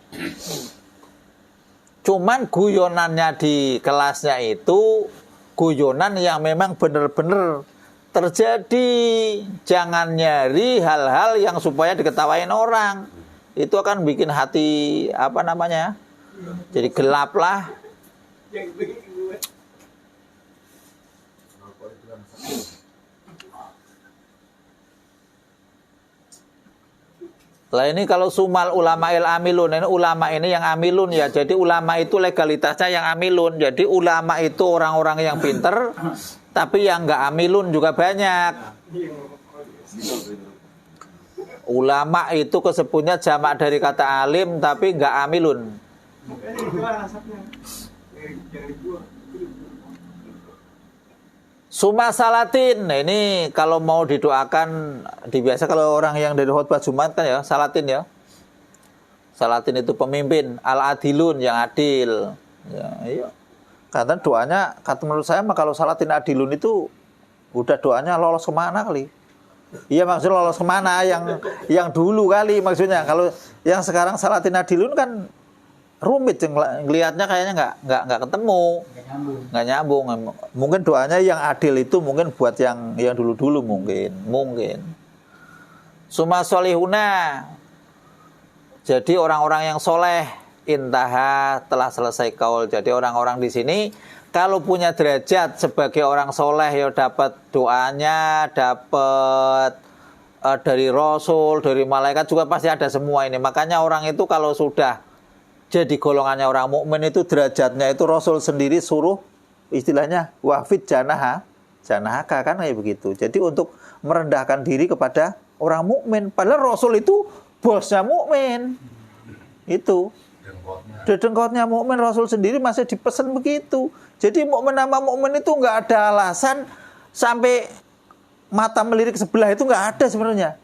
Cuman guyonannya di kelasnya itu guyonan yang memang benar-benar terjadi. Jangan nyari hal-hal yang supaya diketawain orang. Itu akan bikin hati jadi gelap lah. Lah ini kalau sumal ulama'il amilun, ini ulama ini yang amilun ya. Jadi ulama itu legalitasnya yang amilun. Jadi ulama itu orang-orang yang pinter, tapi yang nggak amilun juga banyak. Ulama itu kesebutnya jamak dari kata alim, tapi nggak amilun. Suma salatin, nah ini kalau mau didoakan, biasa kalau orang yang dari khutbah Jumat kan ya, salatin ya. Salatin itu pemimpin, al-adilun yang adil. Ya, iya. Karena doanya, menurut saya kalau salatin adilun itu udah doanya lolos kemana kali? Iya maksudnya lolos kemana? Yang dulu kali maksudnya. Kalau yang sekarang salatin adilun kan rumit, ngelihatnya kayaknya nggak ketemu, nggak nyambung. Mungkin doanya yang adil itu mungkin buat yang dulu mungkin. Suma solihuna, jadi orang-orang yang soleh, intaha telah selesai kaul. Jadi orang-orang di sini kalau punya derajat sebagai orang soleh ya dapat doanya, dapat dari Rasul, dari malaikat juga pasti ada semua ini. Makanya orang itu kalau sudah jadi golongannya orang mukmin itu derajatnya itu Rasul sendiri suruh istilahnya wafid janahaka kan kayak begitu. Jadi untuk merendahkan diri kepada orang mukmin, padahal Rasul itu bosnya mukmin. Itu. Dedengkotnya mukmin, Rasul sendiri masih dipesan begitu. Jadi mukmin sama mukmin itu nggak ada alasan sampai mata melirik sebelah itu nggak ada sebenarnya.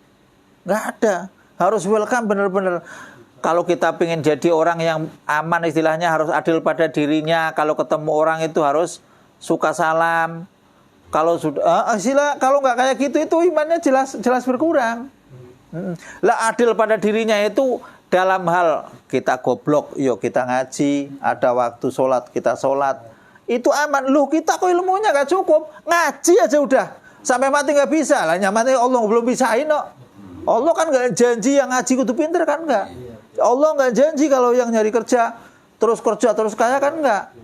Nggak ada. Harus welcome benar-benar. Kalau kita pengen jadi orang yang aman istilahnya harus adil pada dirinya. Kalau ketemu orang itu harus suka salam. Kalau sudah kalau nggak kayak gitu itu imannya jelas berkurang. Lah adil pada dirinya itu dalam hal kita goblok, yuk kita ngaji, ada waktu sholat, kita sholat. Itu aman. Loh kita kok ilmunya gak cukup. Ngaji aja udah. Sampai mati gak bisa. Lah nyamati Allah belum bisain kok. Allah kan gak janji yang ngaji kudu pinter kan enggak. Allah gak janji kalau yang nyari kerja terus kaya kan enggak.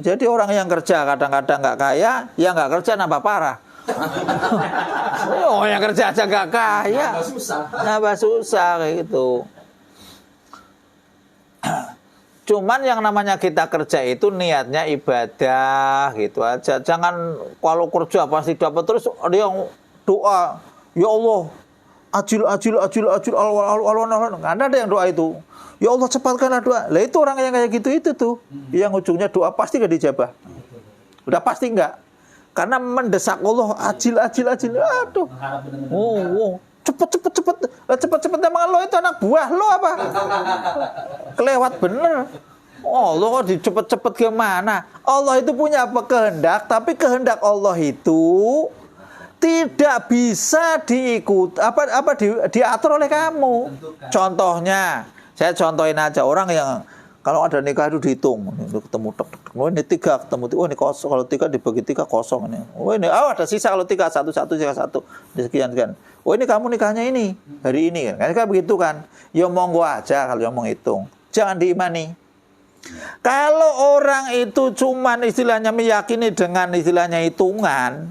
Jadi orang yang kerja kadang-kadang gak kaya, yang gak kerja nambah parah. Oh yang kerja aja gak kaya. Nambah susah kayak gitu. Cuman yang namanya kita kerja itu niatnya ibadah gitu aja. Jangan kalau kerja pasti dapat terus ada yang doa, ya Allah, ajil. Karena ada yang doa itu, ya Allah cepatkanlah doa. Lah itu orang yang kayak gitu itu tuh, yang ujungnya doa pasti gak dijabah. Udah pasti enggak. Karena mendesak Allah ajil. Aduh. Cepet emang lo itu anak buah lo apa? Kelewat bener. Allah kok dicepet-cepet gimana? Allah itu punya apa kehendak, tapi kehendak Allah itu tidak bisa diatur oleh kamu. Contohnya, saya contohin aja orang yang kalau ada nikah itu dihitung, ketemu oh ini 3 ketemu, oh ini kosong, kalau 3 dibagi 3 kosong ini. Oh ini ada sisa kalau 3 1 sekian. Oh ini kamu nikahnya ini hari ini kan. Kayak begitu kan. Ya monggo aja kalau yang menghitung. Jangan diimani. Kalau orang itu cuman istilahnya meyakini dengan istilahnya hitungan,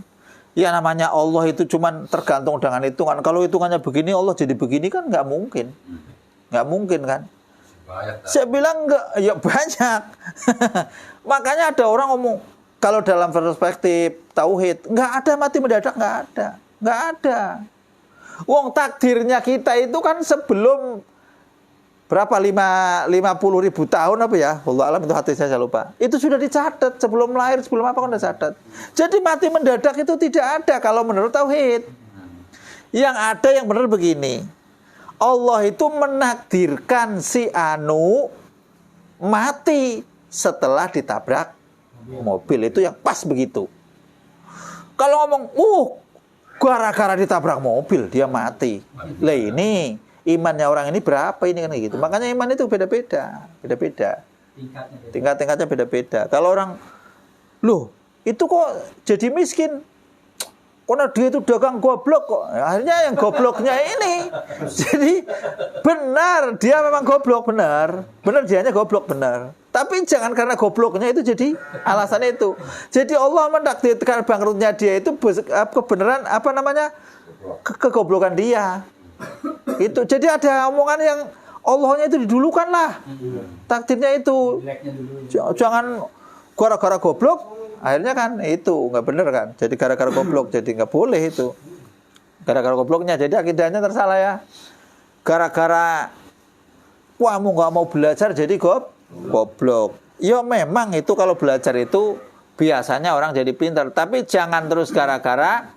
ya namanya Allah itu cuman tergantung dengan hitungan. Kalau hitungannya begini Allah jadi begini kan nggak mungkin. Nggak mungkin kan. Saya bilang enggak, ya banyak. Makanya ada orang ngomong kalau dalam perspektif tauhid nggak ada mati mendadak, nggak ada. Wong takdirnya kita itu kan sebelum berapa 50.000 tahun apa ya? Wallahu alam itu hati saya lupa. Itu sudah dicatat sebelum lahir, sebelum apa kan udah catat. Jadi mati mendadak itu tidak ada kalau menurut tauhid. Yang ada yang benar begini. Allah itu menakdirkan si anu mati setelah ditabrak mobil, itu yang pas begitu. Kalau ngomong, gara-gara ditabrak mobil dia mati. Lah ini imannya orang ini berapa ini kan gitu. Makanya iman itu beda-beda. Tingkat-tingkatnya beda-beda. Kalau orang, loh itu kok jadi miskin? Karena dia itu dagang goblok kok. Akhirnya yang gobloknya ini. Jadi benar, dia memang goblok, benar. Benar dianya goblok, benar. Tapi jangan karena gobloknya itu jadi alasan itu. Jadi Allah mentakdirkan bangkrutnya dia itu kebenaran apa namanya? Kegoblokan dia. Itu. Jadi ada omongan yang Allahnya itu didulukan lah. Takdirnya itu. Jangan gara-gara goblok akhirnya kan itu nggak bener kan, jadi gara-gara goblok jadi nggak boleh itu, gara-gara gobloknya jadi akidahnya tersalah ya, gara-gara kamu nggak mau belajar jadi goblok. Ya memang itu kalau belajar itu biasanya orang jadi pintar, tapi jangan terus gara-gara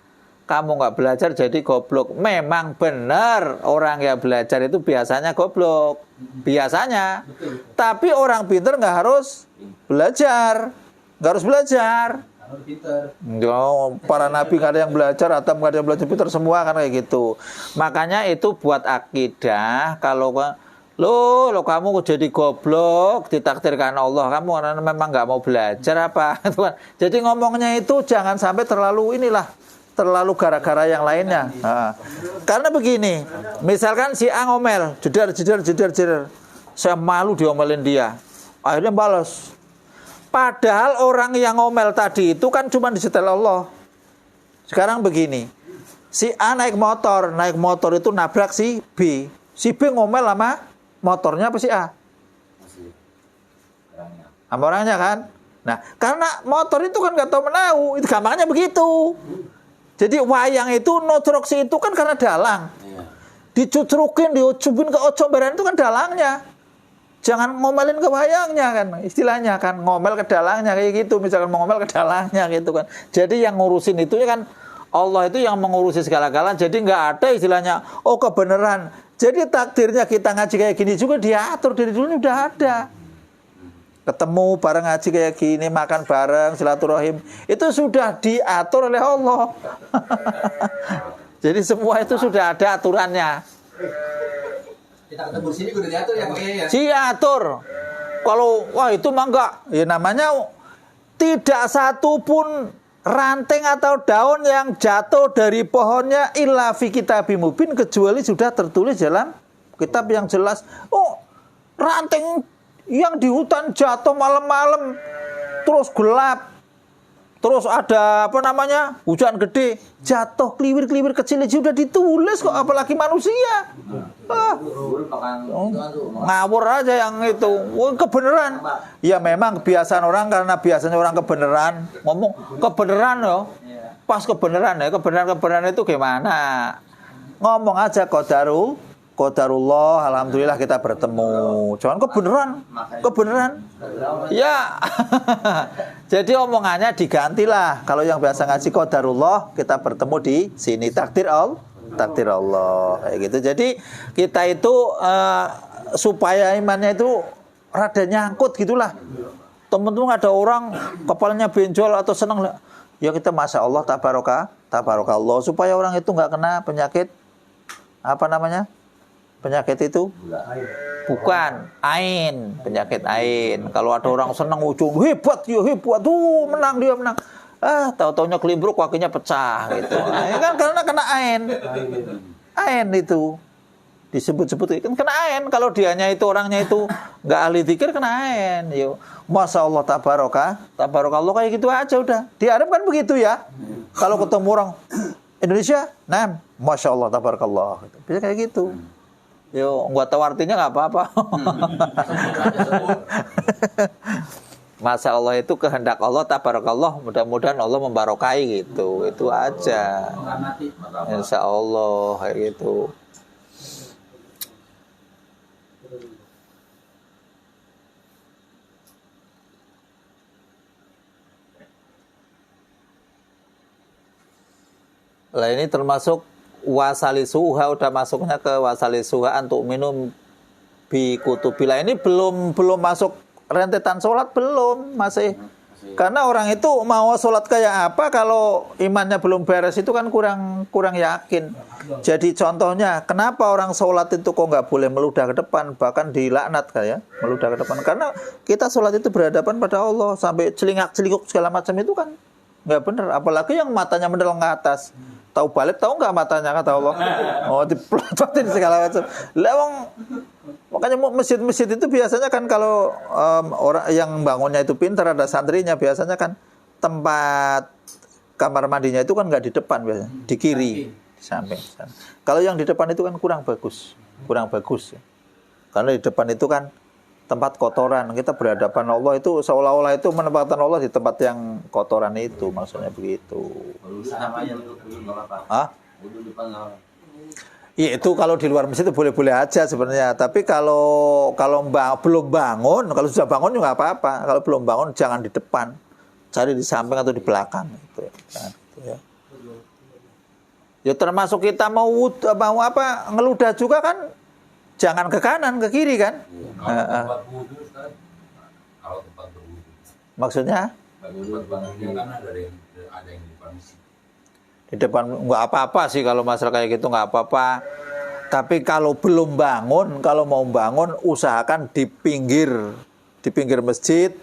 kamu nggak belajar jadi goblok. Memang benar orang yang belajar itu biasanya goblok, biasanya, tapi orang pintar nggak harus belajar. Nggak harus belajar. Para nabi nggak ada yang belajar, Adam nggak ada yang belajar, pintar semua kan kayak gitu. Makanya itu buat akidah. Kalau lo kamu jadi goblok ditakdirkan Allah, kamu memang nggak mau belajar apa? Jadi ngomongnya itu jangan sampai terlalu terlalu gara-gara yang lainnya. Nah, karena begini, misalkan si A ngomel, jedar, saya malu diomelin dia, akhirnya balas. Padahal orang yang ngomel tadi itu kan cuma disetel Allah. Sekarang begini, si A naik motor itu nabrak si B. Si B ngomel sama motornya apa si A? Sama orangnya kan. Nah, karena motor itu kan gak tahu menahu, itu gampangnya begitu. Jadi wayang itu notroksi itu kan karena dalang. Dicucrukin, diucubin ke ocomberan itu kan dalangnya. Jangan ngomelin ke wayangnya kan, istilahnya kan, ngomel ke dalangnya kayak gitu, misalkan mau ngomel ke dalangnya gitu kan. Jadi yang ngurusin itu kan Allah itu yang mengurusi segala-galanya. Jadi nggak ada istilahnya, oh kebenaran. Jadi takdirnya kita ngaji kayak gini juga diatur dari dulu udah ada. Ketemu bareng ngaji kayak gini, makan bareng, silaturahim, itu sudah diatur oleh Allah. Jadi semua itu sudah ada aturannya. Kita ketemu sini udah diatur ya Pak ya. Diatur. Kalau wah itu mah enggak, ya namanya tidak satu pun ranting atau daun yang jatuh dari pohonnya illa fi kitabim mubin, kecuali sudah tertulis dalam kitab yang jelas. Oh, ranting yang di hutan jatuh malam-malam terus gelap. Terus ada apa namanya? Hujan gede, jatuh kliwir-kliwir kecil sudah ditulis kok, apalagi manusia. Ngawur aja yang itu. Kebenaran. Ya memang kebiasaan orang, karena biasanya orang kebenaran ngomong kebenaran loh. Pas kebenaran ya, kebenaran itu gimana? Ngomong aja qadarullah, alhamdulillah kita bertemu. Cuman kebenaran. Ya. Jadi omongannya digantilah. Kalau yang biasa ngaji qadarullah, kita bertemu di sini takdir Allah. Kayak gitu. Jadi kita itu supaya imannya itu rada nyangkut gitulah. Teman-teman ada orang kepalanya benjol atau senang, ya kita masya Allah tabarakallah, supaya orang itu nggak kena penyakit apa namanya? Penyakit itu bukan ain, penyakit ain. Kalau ada orang senang ujung hebat, menang. Tahu-taunya kelimbruk, kakinya pecah gitu. Nah, kan karena kena ain itu disebut-sebut kan kena ain. Kalau dianya itu orangnya itu nggak ahli zikir, kena ain. Yo, masya Allah tabarakallah kayak gitu aja udah. Diharapkan begitu ya. Kalau ketemu orang Indonesia, masya Allah tabarakallah. Bisa kayak gitu. Yo, nggak tahu artinya nggak apa-apa. Masya Allah itu kehendak Allah tabarakallah, mudah-mudahan Allah membarokai gitu. Itu aja. Insya Allah kayak gitu. Lah ini termasuk wasalisuha, udah masuknya ke wasalisuha untuk minum bi kutubila. Ini belum masuk rentetan sholat, belum, masih. Karena orang itu mau sholat kayak apa kalau imannya belum beres itu kan kurang yakin. Jadi contohnya, kenapa orang sholat itu kok nggak boleh meludah ke depan, bahkan dilaknat kayak meludah ke depan? Karena kita sholat itu berhadapan pada Allah, sampai celingak-celinguk segala macam itu kan nggak benar. Apalagi yang matanya mendeleng ke atas. Tahu balik, tahu nggak matanya kata Allah? Oh, dipelototin segala macam. Lewang, makanya masjid-masjid itu biasanya kan kalau orang yang bangunnya itu pintar, ada santrinya, biasanya kan tempat kamar mandinya itu kan nggak di depan biasanya, di kiri, di samping. Kalau yang di depan itu kan kurang bagus ya. Karena di depan itu kan tempat kotoran, kita berhadapan Allah itu seolah-olah itu menempatkan Allah di tempat yang kotoran itu, maksudnya begitu. Iya itu kalau di luar masjid itu boleh-boleh aja sebenarnya, tapi kalau belum bangun, kalau sudah bangun juga nggak apa-apa. Kalau belum bangun jangan di depan, cari di samping atau di belakang gitu ya. Ya termasuk kita mau ngeludah juga kan. Jangan ke kanan, ke kiri kan? Kalau tempat berwudu. Maksudnya? Kan ada yang di depan masjid. Di depan nggak apa-apa sih kalau masalah kayak gitu, nggak apa-apa. Tapi kalau belum bangun, kalau mau bangun usahakan di pinggir masjid,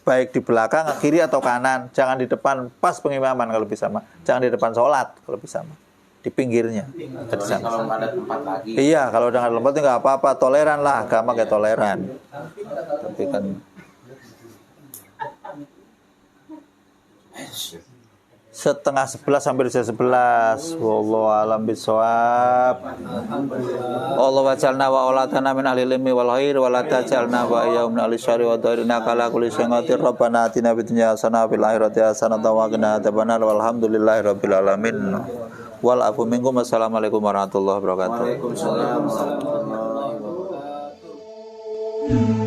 baik di belakang, kiri atau kanan. Jangan di depan pas pengimaman kalau bisa mah. Jangan di depan sholat kalau bisa mah. Di pinggirnya. Kalau nggak ada tempat lagi. Iya, kalau udah nggak ada tempat itu nggak apa-apa, toleran lah, agama kayak toleran. Tapi kan setengah 11 sampai 11. Wallahu a'lam bishawab. Allah waj'alna wa aulatana min ahli ilmi wal khair wa la taj'alna wa iyyaum min ahli syarri wa dharina kala kulli syai'in qadir. Rabbana atina fid dunya hasanah wa fil akhirati hasanah wa qina adzabannar. Walhamdulillahi rabbil alamin. Wal afu minkum. Assalamualaikum warahmatullahi wabarakatuh. Waalaikumsalam warahmatullahi wabarakatuh.